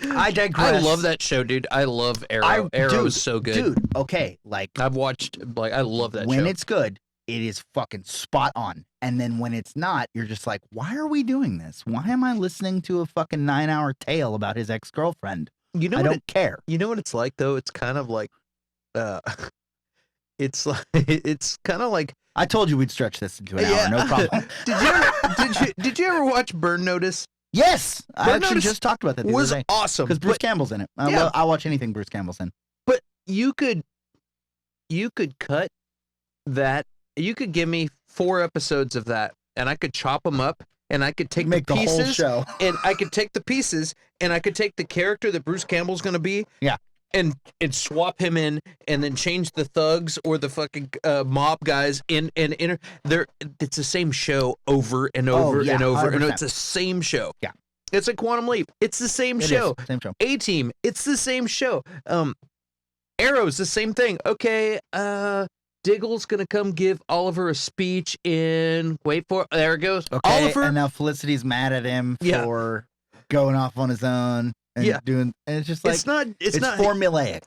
I digress. I love that show, dude. I love Arrow. Arrow is so good. Dude, okay, like I've watched, like, I love that show. When it's good, it is fucking spot on. And then when it's not, you're just like, why are we doing this? Why am I listening to a fucking 9-hour tale about his ex-girlfriend? You know, I don't care. You know what it's like, though? It's kind of like, it's kind of like. I told you we'd stretch this into an hour, no problem. Did you ever watch Burn Notice? Yes, I Burn actually Notice just talked about that the was other day. awesome Because Bruce Campbell's in it. I'll watch anything Bruce Campbell's in. But you could cut that. You could give me 4 episodes of that, and I could chop them up, and I could take the pieces, whole show. and I could take the pieces, and I could take the character that Bruce Campbell's going to be, yeah, and swap him in, and then change the thugs or the fucking mob guys in, and it's the same show over and over and over, 100%. and it's the same show. Yeah, it's like Quantum Leap. It's the same show. Same show. A-Team. It's the same show. Arrow's the same thing. Okay, Diggle's gonna come give Oliver a speech in. Wait for it. There it goes. Okay, Oliver. and now Felicity's mad at him for going off on his own and doing. And it's just like it's not Yeah, formulaic.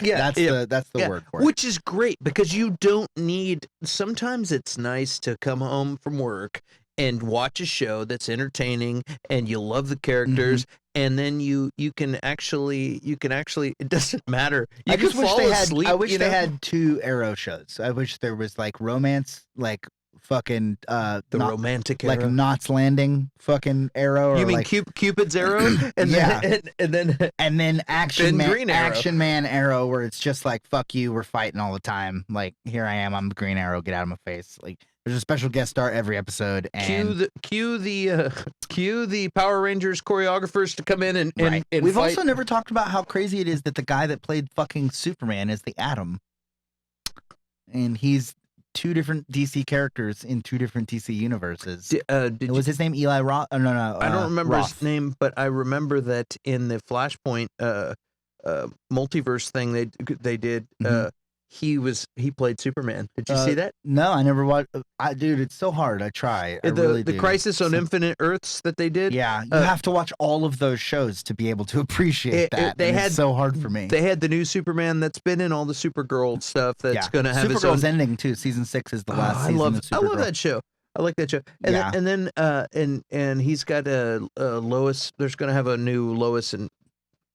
That's the word for it. Which is great, because you don't need. Sometimes it's nice to come home from work and watch a show that's entertaining and you love the characters, and then you can actually it doesn't matter. You can fall asleep. I wish they had 2 Arrow shows. I wish there was like romance, like fucking romantic like Arrow. Knots Landing fucking Arrow. You or mean like, Cupid's Arrow? And then Action Man, Green Arrow. Action Man Arrow, where it's just like, fuck you, we're fighting all the time. Like, here I am, I'm Green Arrow, get out of my face. Like, there's a special guest star every episode, and cue the Power Rangers choreographers to come in and we've fight. also never talked about how crazy it is that the guy that played fucking Superman is the Atom, and he's 2 different DC characters in 2 different DC universes. Was his name Eli Roth? Oh, no. I don't remember Roth. his name, but I remember that in the Flashpoint multiverse thing they did. He played Superman. Did you see that? No, I never watched. Dude, it's so hard. I try. I really do. The Crisis on Infinite Earths that they did. Yeah, you have to watch all of those shows to be able to appreciate that. It's so hard for me. They had the new Superman that's been in all the Supergirl stuff. That's going to have its own. Supergirl's ending too. Season 6 is the last season of Supergirl. I love that show. I like that show. And he's got a Lois. There's going to have a new Lois and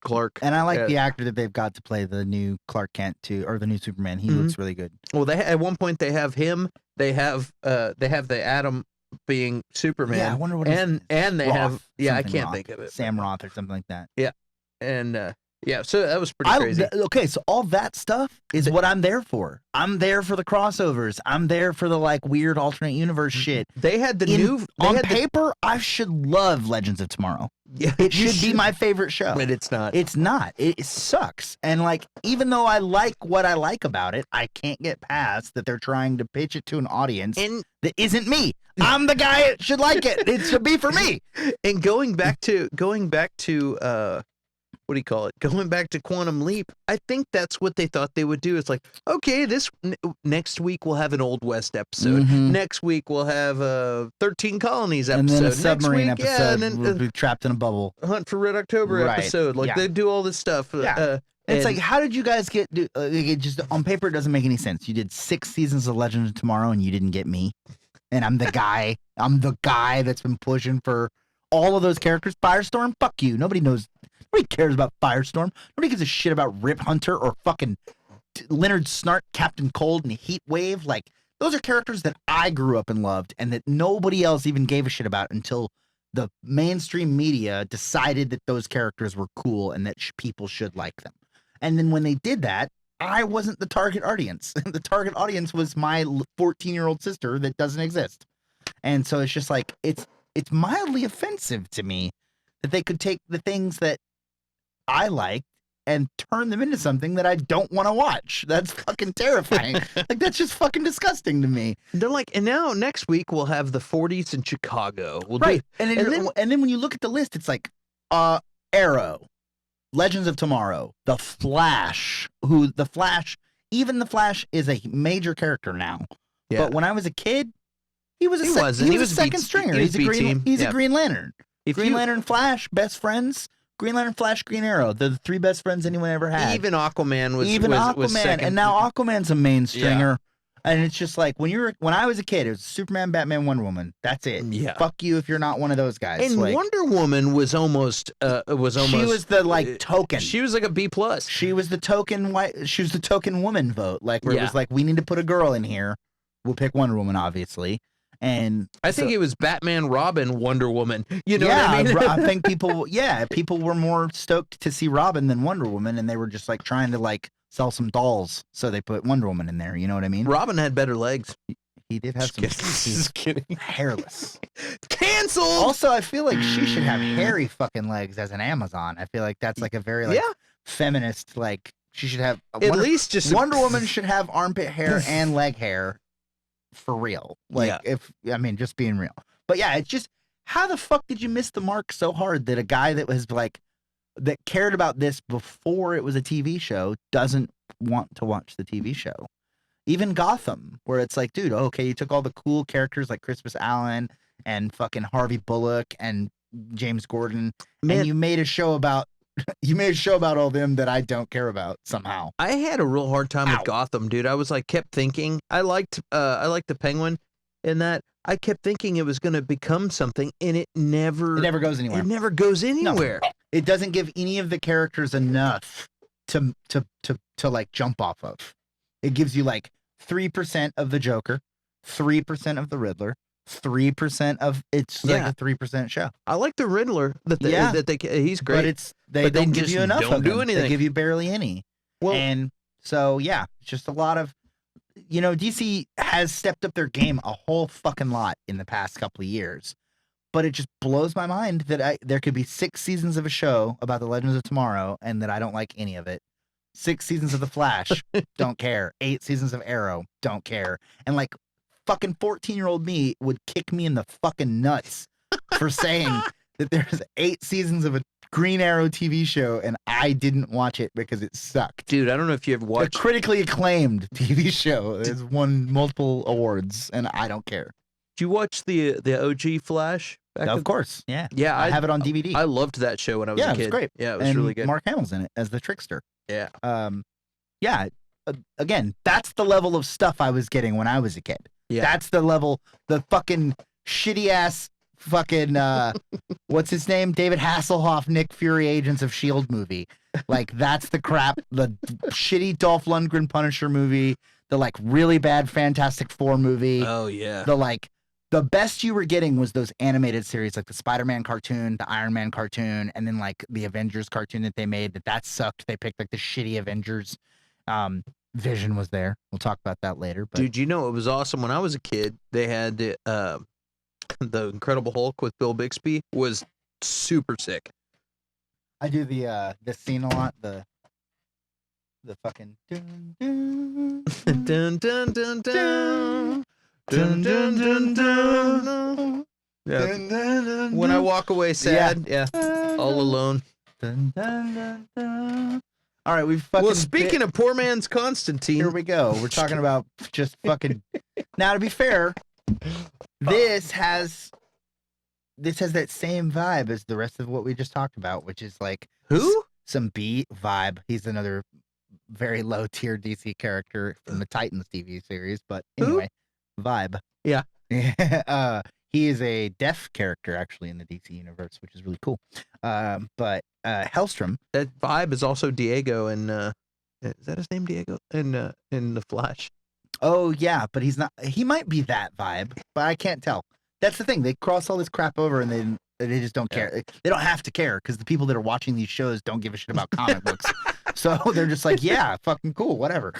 Clark. And I like the actor that they've got to play the new Clark Kent too, or the new Superman. He looks really good. Well, at one point they have him. They have the Atom being Superman. Yeah, I wonder what. And they Roth, have. Yeah, I can't Roth, think of it. Sam Roth or something like that. Yeah, and yeah. So that was pretty crazy. Okay, so all that stuff is what I'm there for. I'm there for the crossovers. I'm there for the like weird alternate universe shit. They had the on paper. I should love Legends of Tomorrow. Yeah, it should be my favorite show. But it's not. It's not. It sucks. And like, even though I like what I like about it, I can't get past that they're trying to pitch it to an audience that isn't me. I'm the guy that should like it. It should be for me. And going back to what do you call it? Going back to Quantum Leap, I think that's what they thought they would do. It's like, okay, next week we'll have an Old West episode. Mhm. Next week we'll have a 13 Colonies episode. And then a Next submarine week, episode. and We'll then be trapped in a bubble. Hunt for Red October Right. episode. Like Yeah. they do all this stuff. Yeah. It's like, how did you guys get? It just on paper, it doesn't make any sense. You did 6 seasons of Legends of Tomorrow, and you didn't get me. And I'm the guy. I'm the guy that's been pushing for all of those characters. Firestorm, fuck you. Nobody knows. Nobody cares about Firestorm. Nobody gives a shit about Rip Hunter or fucking Leonard Snart, Captain Cold, and Heat Wave. Like, those are characters that I grew up and loved, and that nobody else even gave a shit about until the mainstream media decided that those characters were cool and that people should like them. And then when they did that, I wasn't the target audience. The target audience was my 14-year-old sister that doesn't exist. And so it's just like, it's mildly offensive to me that they could take the things that I like and turn them into something that I don't want to watch. That's fucking terrifying. Like, that's just fucking disgusting to me. they're like, and now next week we'll have the 40s in Chicago. We'll Right. do, And then when you look at the list, it's like Arrow, Legends of Tomorrow, The Flash, even The Flash is a major character now. yeah. But when I was a kid, he was a He sec- wasn't. he He was a was second B- stringer. he was He's a B team. He's Yeah. a Green Lantern. If Green you- Lantern, Flash, best friends. Green Lantern, Flash, Green Arrow. They're the 3 best friends anyone ever had. Even Aquaman was Aquaman, second. and now Aquaman's a main stringer. And it's just like when I was a kid, it was Superman, Batman, Wonder Woman. That's it. Yeah. Fuck you if you're not one of those guys. And like, Wonder Woman was almost she was the like token. She was like a B plus. She was the token white. She was the token woman vote. Like where it Yeah. was like, we need to put a girl in here. We'll pick Wonder Woman, obviously. And I think so- it was Batman, Robin, Wonder Woman. You know yeah, what I mean? I think people were more stoked to see Robin than Wonder Woman, and they were just like trying to like sell some dolls, so they put Wonder Woman in there. You know what I mean? Robin had better legs. He did have some. He's Just kidding. hairless. Canceled. Also, I feel like she should have hairy fucking legs as an Amazon. I feel like that's like a very like Yeah. feminist. Like she should have At least just Wonder Woman should have armpit hair and leg hair for real. Like just being real. But yeah, it's just, how the fuck did you miss the mark so hard that a guy that was like, that cared about this before it was a TV show doesn't want to watch the TV show? Even Gotham, where it's like, dude, okay, you took all the cool characters like Christmas Allen and fucking Harvey Bullock and James Gordon, Man. and you made a show about all them that I don't care about somehow. I had a real hard time Ow. with Gotham, dude. I was like, kept thinking. I liked the Penguin, in that I kept thinking it was going to become something, and it never. It never goes anywhere. It never goes anywhere. It doesn't give any of the characters enough to like jump off of. It gives you like 3% of the Joker, 3% of the Riddler, 3% of it's like Yeah. a 3% show. I like the Riddler. Yeah. He's great. But it's they But they don't give just you enough don't of do them. anything. They give you barely any. well, And so yeah, it's just a lot of, DC has stepped up their game a whole fucking lot in the past couple of years. But it just blows my mind that there could be 6 seasons of a show about the Legends of Tomorrow and that I don't like any of it. 6 seasons of The Flash, don't care. 8 seasons of Arrow, don't care. And like fucking 14-year-old me would kick me in the fucking nuts for saying that there's 8 seasons of a Green Arrow TV show and I didn't watch it because it sucked. dude, I don't know if you ever A watched. critically acclaimed TV show. It's won multiple awards and I don't care. Did you watch the OG Flash? Of course, yeah. Yeah, I have it on DVD. I loved that show when I was Yeah, a it was kid. great. Yeah, it was and really good. Mark Hamill's in it as the trickster. Yeah. Yeah. Again, that's the level of stuff I was getting when I was a kid. Yeah. That's the level, the fucking shitty ass fucking what's his name? David Hasselhoff, Nick Fury, Agents of S.H.I.E.L.D. movie. Like that's the crap, the shitty Dolph Lundgren Punisher movie, the like really bad Fantastic Four movie. Oh yeah. The best you were getting was those animated series, like the Spider-Man cartoon, the Iron Man cartoon, and then like the Avengers cartoon that they made. That sucked. They picked like the shitty Avengers. Vision was there. We'll talk about that later. But Dude, it was awesome when I was a kid. They had the Incredible Hulk with Bill Bixby was super sick. I do the scene a lot. The fucking. Dun, dun, Dun dun dun dun. Dun, dun, dun, dun. Yeah. When I walk away sad, yeah, all alone. Dun, dun, dun, dun. All right, we've fucking. Well, speaking of poor man's Constantine, here we go. We're talking about just fucking. Now, to be fair, this has that same vibe as the rest of what we just talked about, which is like who? some B vibe. He's another very low tier DC character from the Titans TV series, but anyway, vibe. Yeah. He is a deaf character actually in the DC universe, which is really cool. But Helstrom. That vibe is also Diego, and is that his name, Diego? In the Flash. Oh yeah, but he's not. He might be that vibe, but I can't tell. That's the thing. They cross all this crap over, and they just don't care. They don't have to care because the people that are watching these shows don't give a shit about comic books. So they're just like, yeah, fucking cool, whatever.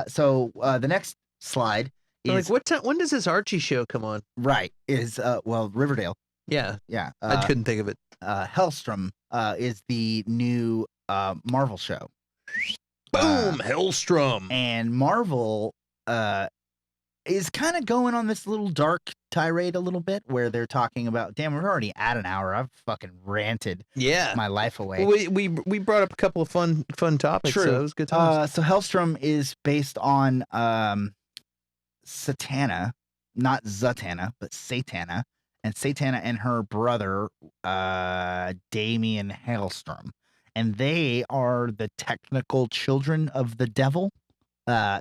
So the next slide is Like, what time? When does this Archie show come on? right. Is Riverdale. Yeah, Yeah. I couldn't think of it. Helstrom is the new Marvel show. Boom, Helstrom. And Marvel is kind of going on this little dark tirade a little bit where they're talking about, damn, we're already at an hour. I've fucking ranted Yeah, my life away. we brought up a couple of fun topics. True. So it was good times. So Helstrom is based on Satana, not Zatanna, but Satana. And Satana and her brother, Damian Helstrom. And they are the technical children of the devil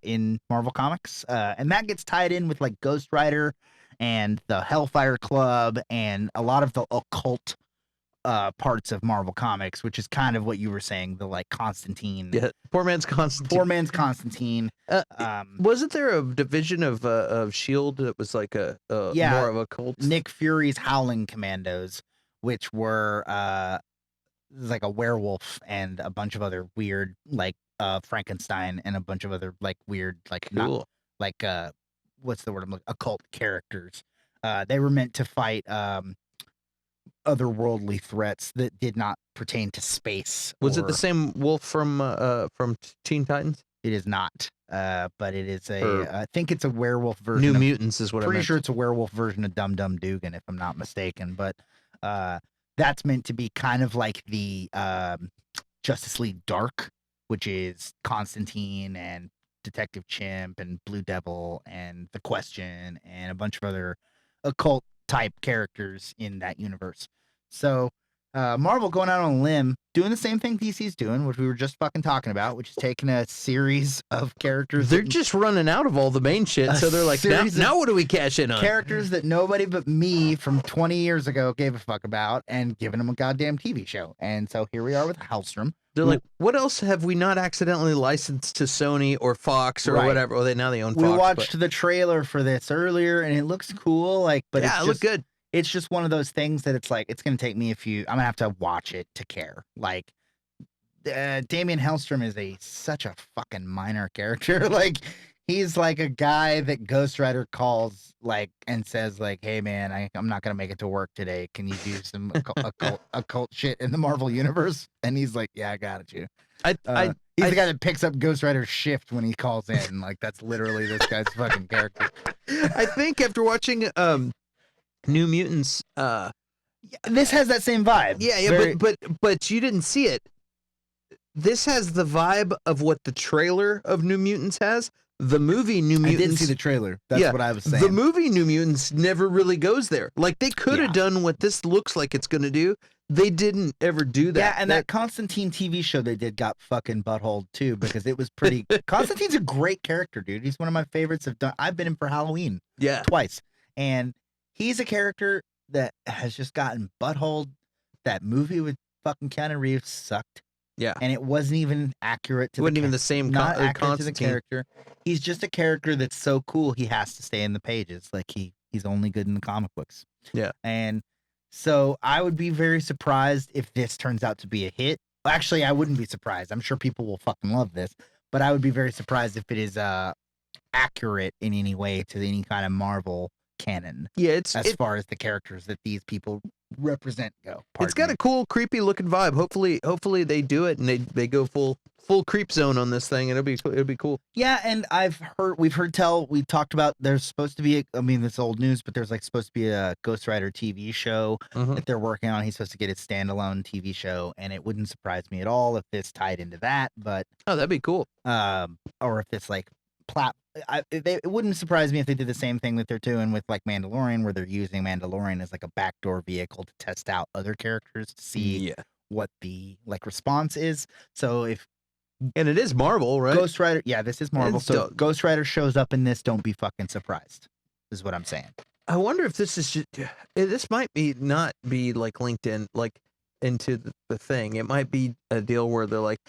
in Marvel Comics. And that gets tied in with like Ghost Rider and the Hellfire Club and a lot of the occult parts of Marvel Comics, which is kind of what you were saying, the like Constantine. Yeah, poor man's Constantine. Poor man's Constantine. Wasn't there a division of Shield that was like a Yeah, more of a cult? Nick Fury's Howling Commandos, which were like a werewolf and a bunch of other weird like Frankenstein and a bunch of other like weird like Cool. not like what's the word I'm looking, occult characters. They were meant to fight otherworldly threats that did not pertain to space. Was it or- the same wolf from Teen Titans? It is not, but it is Or- I think it's a werewolf version. New of- Mutants is what I Pretty meant. sure it's a werewolf version of Dum Dum Dugan, if I'm not mistaken. But that's meant to be kind of like the Justice League Dark, which is Constantine and Detective Chimp and Blue Devil and The Question and a bunch of other occult type characters in that universe. So Marvel going out on a limb, doing the same thing DC's doing, which we were just fucking talking about, which is taking a series of characters. They're that- just running out of all the main shit, A so they're like, now, series of now what do we cash in on? characters that nobody but me from 20 years ago gave a fuck about and giving them a goddamn TV show. And so here we are with Helstrom. They're like, what else have we not accidentally licensed to Sony or Fox or Right. whatever? Well, now they own Fox. We but- watched the trailer for this earlier and it looks cool, like, but yeah, it's it just looked good. It's just one of those things that it's like it's gonna take me I'm gonna have to watch it to care. Like Damian Helstrom is such a fucking minor character. Like he's like a guy that Ghost Rider calls like and says like, "Hey man, I'm not gonna make it to work today. Can you do some occult shit in the Marvel universe?" And he's like, "Yeah, I got you." He's the guy that picks up Ghost Rider's shift when he calls in. Like that's literally this guy's fucking character. I think after watching New Mutants, This has that same vibe. yeah, Very- but you didn't see it. This has the vibe of what the trailer of New Mutants has. The movie New I Mutants. did see the trailer. That's Yeah, what I was saying. The movie New Mutants never really goes there. Like they could have Yeah. done what this looks like it's going to do. They didn't ever do that. Yeah, and that Constantine TV show they did got fucking buttholed too because it was pretty. Constantine's a great character, dude. He's one of my favorites. I've been in for Halloween yeah. twice, and he's a character that has just gotten buttholed. That movie with fucking Keanu Reeves sucked. Yeah. And it wasn't even accurate to It wasn't the even the same not accurate to the Constantine. character. He's just a character that's so cool he has to stay in the pages. Like he's only good in the comic books. Yeah. And so I would be very surprised if this turns out to be a hit. Actually, I wouldn't be surprised. I'm sure people will fucking love this, but I would be very surprised if it is accurate in any way to any kind of Marvel canon Yeah, it's as far as the characters that these people represent go. it's got a cool, creepy looking vibe. Hopefully they do it and they go full full creep zone on this thing. It'll be cool. Yeah, and we've heard tell, we talked about there's supposed to be, it's old news, but there's like supposed to be a Ghost Rider TV show that they're working on. He's supposed to get his standalone TV show, and it wouldn't surprise me at all if this tied into that, but Oh, that'd be cool. or if it's like it wouldn't surprise me if they did the same thing that they're doing with like Mandalorian, where they're using Mandalorian as like a backdoor vehicle to test out other characters to see what the like response is. So and it is Marvel, right? Ghost Rider, yeah, this is Marvel. So Ghost Rider shows up in this, don't be fucking surprised, is what I'm saying. I wonder if this is this might be not be like linked in like into the thing. It might be a deal where they're like,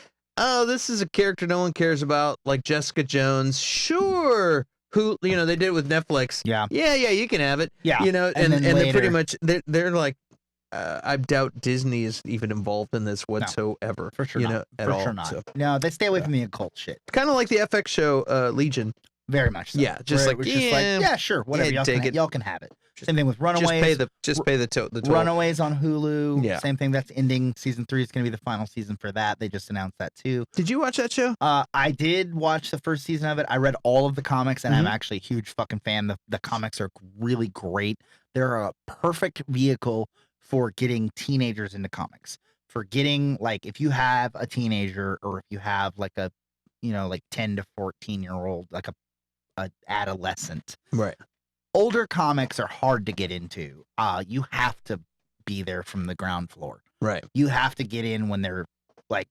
oh, this is a character no one cares about, like Jessica Jones. Sure. Who, they did it with Netflix. Yeah, you can have it. Yeah. And they're pretty much they're like, I doubt Disney is even involved in this whatsoever. For sure not. At For all. sure not. So, No, they stay away from the occult shit. kind of like the FX show Legion. Very much so. Yeah, just Where like, it was yeah, sure, whatever. yeah, Y'all can have it. Same thing with Runaways. Just pay the toll. Runaways on Hulu. Yeah. Same thing. That's ending. Season 3 is going to be the final season for that. They just announced that too. Did you watch that show? I did watch the first season of it. I read all of the comics, and I'm actually a huge fucking fan. The comics are really great. They're a perfect vehicle for getting teenagers into comics. For getting, like, if you have a teenager or if you have like a, like 10 to 14-year-old, like a adolescent. Right. Older comics are hard to get into. You have to be there from the ground floor. Right. You have to get in when they're like,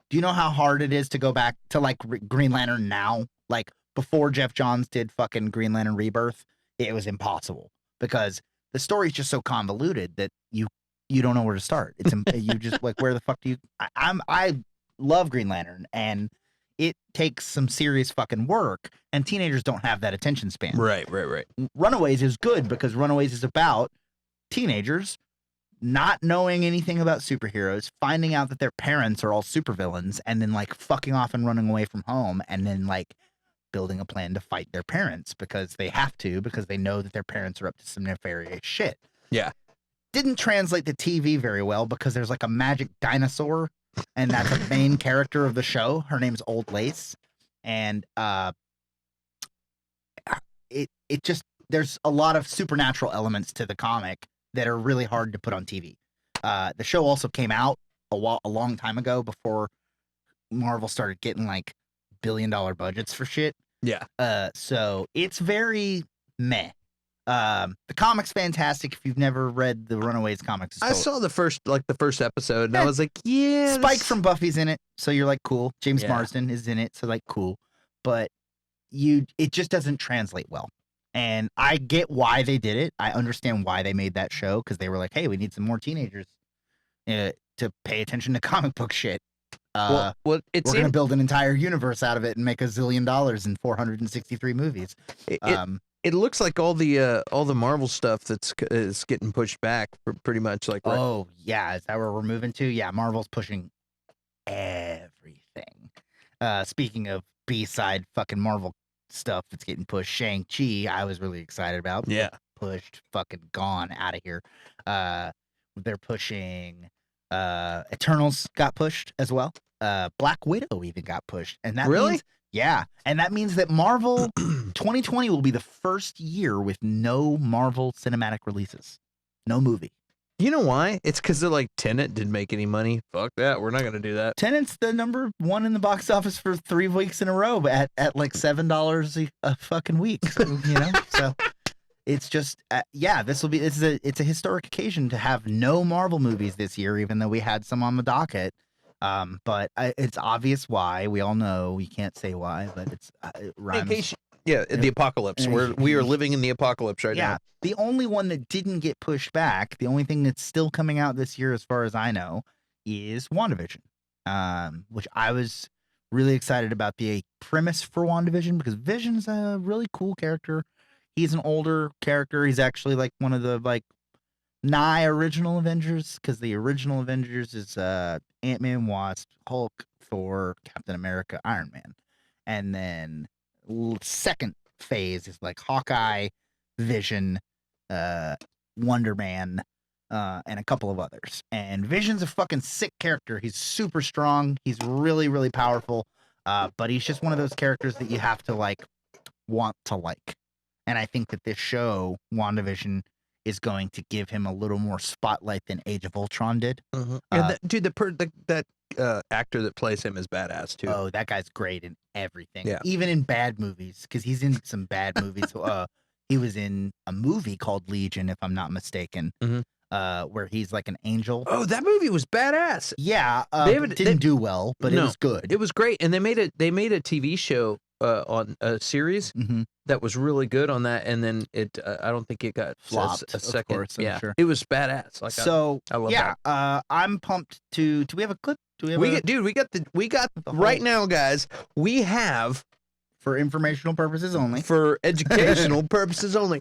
do you know how hard it is to go back to like Green Lantern now? Like before Jeff Johns did fucking Green Lantern Rebirth, it was impossible because the story's just so convoluted that you don't know where to start. It's you just like, where the fuck do you? I love Green Lantern, and it takes some serious fucking work, and teenagers don't have that attention span. Right. Runaways is good because Runaways is about teenagers not knowing anything about superheroes, finding out that their parents are all supervillains, and then like fucking off and running away from home, and then like building a plan to fight their parents because they have to, because they know that their parents are up to some nefarious shit. Yeah. Didn't translate to TV very well because there's like a magic dinosaur, and that's the main character of the show. Her name's Old Lace, and it just, there's a lot of supernatural elements to the comic that are really hard to put on TV. The show also came out a long time ago before Marvel started getting like billion-dollar budgets for shit. Yeah. So it's very meh. The comic's fantastic. If you've never read the Runaways comics, I saw the first episode, and I was like, yeah. Spike from Buffy's in it, so you're like, cool. James Yeah. Marsden is in it, so like, cool. But it just doesn't translate well. And I get why they did it. I understand why they made that show, because they were like, hey, we need some more teenagers to pay attention to comic book shit. Well, we're going to build an entire universe out of it and make $1 zillion in 463 movies. It looks like all the Marvel stuff is getting pushed back pretty much. Like, oh yeah, is that where we're moving to? Yeah, Marvel's pushing everything. Speaking of B-side fucking Marvel stuff that's getting pushed, Shang-Chi, I was really excited about. Yeah. Pushed, fucking gone, out of here. They're pushing Eternals got pushed as well. Black Widow even got pushed. And that means, yeah. And that means that Marvel 2020 will be the first year with no Marvel cinematic releases. No movie. You know why? It's because they're like, Tenet didn't make any money. Fuck that. We're not going to do that. Tenet's the #1 in the box office for 3 weeks in a row at like $7 a fucking week. So it's just, yeah, it's a historic occasion to have no Marvel movies this year, even though we had some on the docket. But it's obvious why. We all know. We can't say why, but it rhymes. The apocalypse. We are living in the apocalypse right now. The only one that didn't get pushed back, the only thing that's still coming out this year, as far as I know, is WandaVision. Which I was really excited about the premise for WandaVision, because Vision's a really cool character. He's an older character. He's actually like one of the like nigh original Avengers, because the original Avengers is Ant-Man, Wasp, Hulk, Thor, Captain America, Iron Man, and then second phase is like Hawkeye, Vision, Wonder Man, and a couple of others. And Vision's a fucking sick character. He's super strong. He's really, really powerful. But he's just one of those characters that you have to like want to like. And I think that this show, WandaVision, is going to give him a little more spotlight than Age of Ultron did. And that actor that plays him is badass too. Oh, that guy's great in everything. Yeah. Even in bad movies, because he's in some bad movies. He was in a movie called Legion, if I'm not mistaken, where he's like an angel. Oh, that movie was badass. Yeah, didn't do well, but it was good. It was great, and they made a TV show on a series that was really good on that, and then it I don't think it got flopped. a second. Of course, I'm sure. It was badass. Like I love that. I'm pumped to. Do we have a clip? Do we have we got right now, guys. We have. For informational purposes only. For educational purposes only.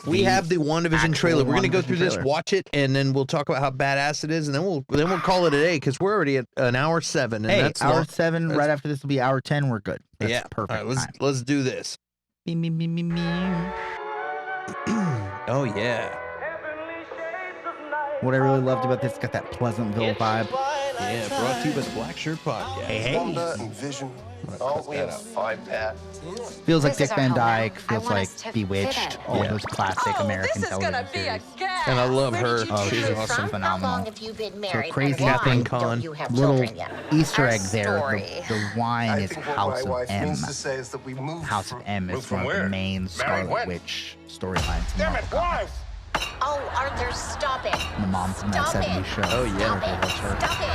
We have the WandaVision trailer. We're going to go through this, watch it, and then we'll talk about how badass it is, and then we'll call it a day because we're already at an hour 7. And that's hour 7. Right after this will be hour 10. We're good. That's perfect. All right, let's do this. Oh yeah. What I really loved about this, got that Pleasantville vibe. Yeah, brought to you by the Black Shirt Podcast. Hey. Wanda and Vision. Oh, we have a fight, Pat. Feels like Dick Van Dyke. Feels like Bewitched. All those classic American television series. And I love her. Oh, she's awesome, phenomenal. So crazy Captain thing. Con. Little Easter egg there. The wine is House of M. Is that we moved House of M is one of the main Scarlet Witch storylines. Damn it, wife! Oh, Arthur, stop it. The mom from that 70s show. Oh, yeah. That's her. Stop it.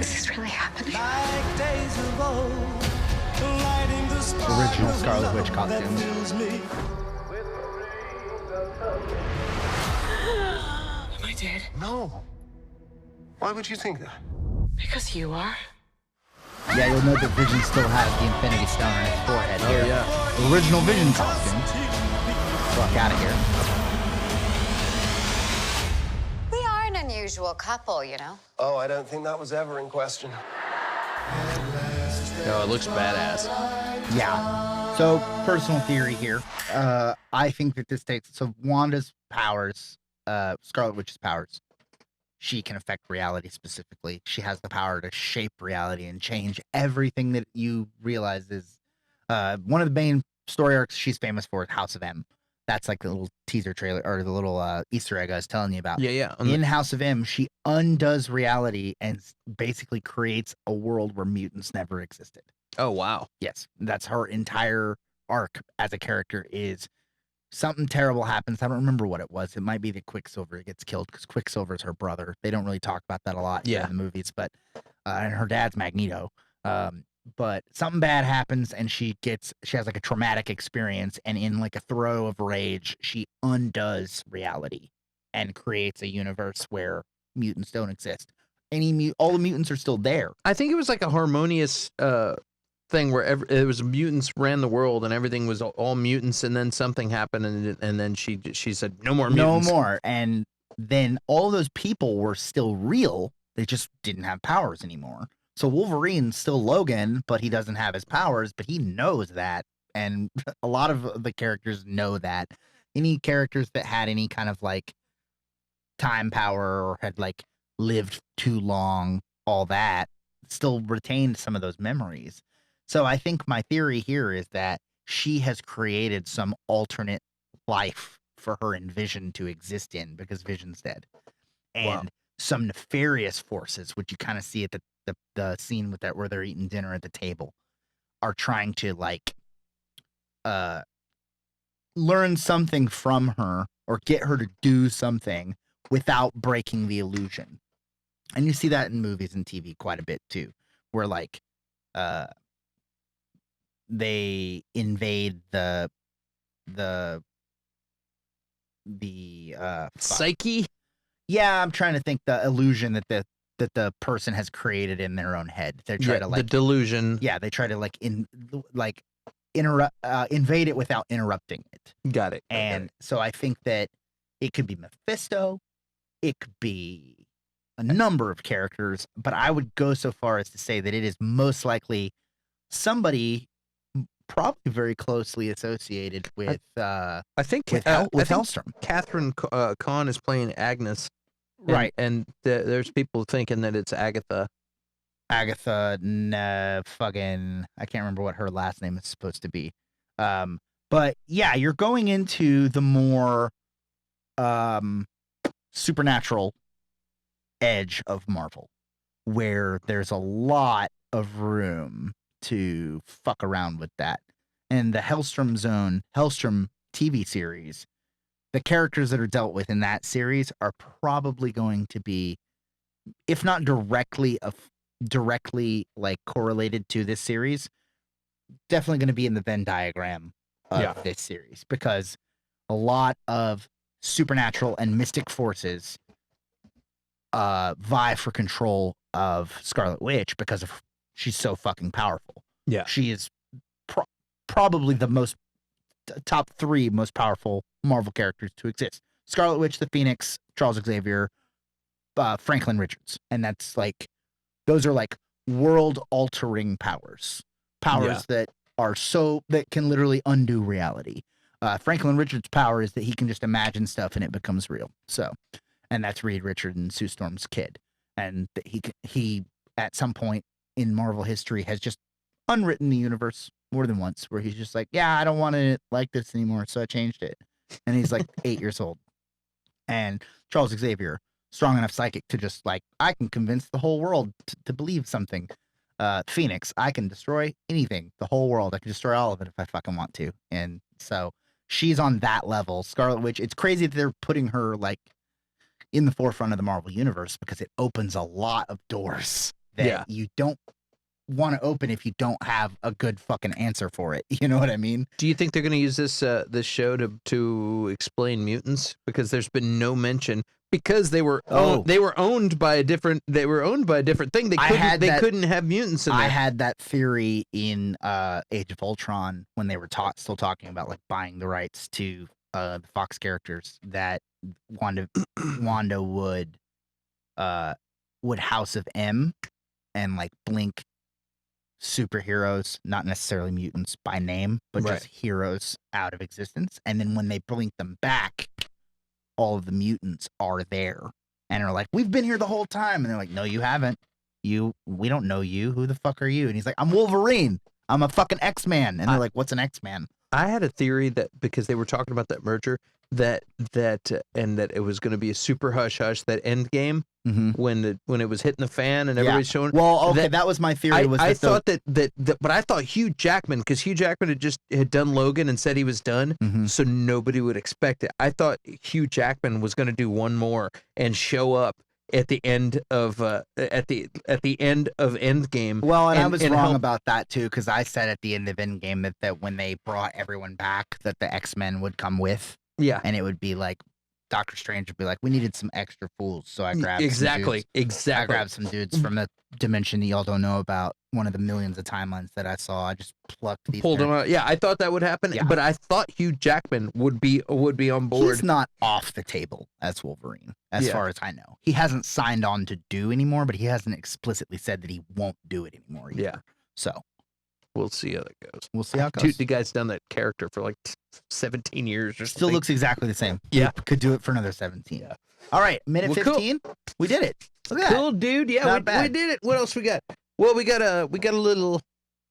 Is this really happening? Original Scarlet Witch costume. Am I dead? No. Why would you think that? Because you are. Yeah, you'll note that Vision still has the Infinity Stone on his forehead here. Yeah. Original Vision costume. Fuck out of here. We are an unusual couple, you know. Oh, I don't think that was ever in question. Oh, it looks badass. Yeah. So, personal theory here. I think that this takes... So, Wanda's powers, Scarlet Witch's powers, she can affect reality specifically. She has the power to shape reality and change everything that you realize is... one of the main story arcs she's famous for is House of M. That's like the little teaser trailer, or the little Easter egg I was telling you about. Yeah. In House of M, she undoes reality and basically creates a world where mutants never existed. Oh, wow. Yes, that's her entire arc as a character. Is something terrible happens. I don't remember what it was. It might be that Quicksilver gets killed because Quicksilver is her brother. They don't really talk about that a lot in the movies, but and her dad's Magneto. But something bad happens and she has like a traumatic experience, and in like a throw of rage, she undoes reality and creates a universe where mutants don't exist. All the mutants are still there. I think it was like a harmonious thing where it was mutants ran the world and everything was all mutants, and then something happened and then she said no more mutants. No more. And then all those people were still real. They just didn't have powers anymore. So Wolverine's still Logan, but he doesn't have his powers, but he knows that. And a lot of the characters know that. Any characters that had any kind of like time power or had like lived too long, all that, still retained some of those memories. So I think my theory here is that she has created some alternate life for her and Vision to exist in because Vision's dead. And some nefarious forces, which you kind of see at the scene with that where they're eating dinner at the table, are trying to like learn something from her or get her to do something without breaking the illusion. And you see that in movies and TV quite a bit too, where like they invade the psyche. Yeah, I'm trying to think the illusion that the person has created in their own head. They try to like the delusion. Yeah, they try to like invade it without interrupting it. Got it. And so I think that it could be Mephisto, it could be a number of characters, but I would go so far as to say that it is most likely somebody, probably very closely associated with I think with I think Helstrom. Catherine Kahn is playing Agnes, and, Right. And there's people thinking that it's Agatha. Agatha, fucking, I can't remember what her last name is supposed to be. But yeah, you're going into the more supernatural edge of Marvel, where there's a lot of room to fuck around with that. And the Helstrom TV series, the characters that are dealt with in that series are probably going to be, if not directly like correlated to this series, definitely going to be in the Venn diagram of this series, because a lot of supernatural and mystic forces vie for control of Scarlet Witch because of she's so fucking powerful. Yeah. She is probably the top 3 most powerful Marvel characters to exist. Scarlet Witch, the Phoenix, Charles Xavier, Franklin Richards. And that's like, those are like world altering powers that are that can literally undo reality. Franklin Richards' power is that he can just imagine stuff and it becomes real. So, and that's Reed Richards and Sue Storm's kid. And he at some point in Marvel history has just unwritten the universe more than once, where he's just like, yeah, I don't want it like this anymore, so I changed it. And he's like 8 years old. And Charles Xavier, strong enough psychic to just like, I can convince the whole world to believe something. Phoenix, I can destroy anything, the whole world. I can destroy all of it if I fucking want to. And so she's on that level. Scarlet Witch, it's crazy that they're putting her like in the forefront of the Marvel universe, because it opens a lot of doors that you don't want to open if you don't have a good fucking answer for it. You know what I mean? Do you think they're going to use this show to explain mutants? Because there's been no mention, because they were owned by a different thing. They couldn't have mutants in there. I had that theory in Age of Ultron when they were still talking about like buying the rights to the Fox characters, that Wanda would House of M and like blink superheroes, not necessarily mutants by name, but just heroes out of existence. And then when they blink them back, all of the mutants are there and are like, we've been here the whole time. And they're like, no, you haven't. We don't know you. Who the fuck are you? And he's like, I'm Wolverine. I'm a fucking X-Man. And they're like, what's an X-Man? I had a theory that because they were talking about that merger, that it was going to be a super hush hush, that end game when it was hitting the fan and everybody's showing. Well, okay, that was my theory. I thought but I thought Hugh Jackman, because Hugh Jackman had done Logan and said he was done, so nobody would expect it. I thought Hugh Jackman was going to do one more and show up at the end of Endgame. Well, and I was wrong about that too, because I said at the end of Endgame that when they brought everyone back, that the X-Men would come with. Yeah. And it would be like Doctor Strange would be like, we needed some extra fools, so I grabbed exactly. I grabbed some dudes from the dimension that y'all don't know about, one of the millions of timelines that I saw. I just plucked these. Pulled them out. Yeah, I thought that would happen, but I thought Hugh Jackman would be on board. He's not off the table as Wolverine, as far as I know. He hasn't signed on to do anymore, but he hasn't explicitly said that he won't do it anymore either. Yeah. So we'll see how that goes. We'll see how it goes. Dude, the guy's done that character for like 17 years or something. Still looks exactly the same. Yeah. Could do it for another 17. Yeah. All right. Minute 15. Cool. We did it. Look at cool, dude. Yeah, we did it. What else we got? Well, we got a little.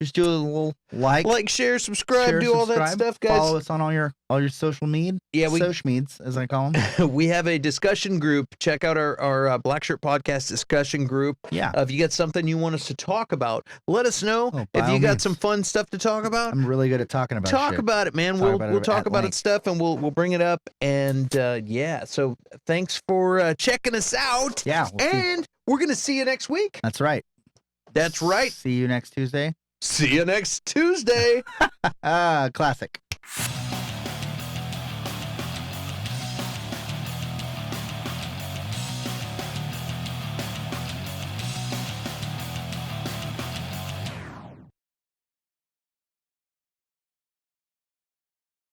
Just do a little like, share, subscribe, all that stuff, guys. Follow us on all your social media. Yeah, social medias, as I call them. We have a discussion group. Check out our Black Shirt Podcast discussion group. Yeah. If you got something you want us to talk about, let us know. If you got some fun stuff to talk about, I'm really good at talking about. Talk about it, man. We'll talk about it stuff, and we'll bring it up. And yeah, so thanks for checking us out. Yeah, we're gonna see you next week. That's right. That's right. See you next Tuesday. See you next Tuesday. Classic.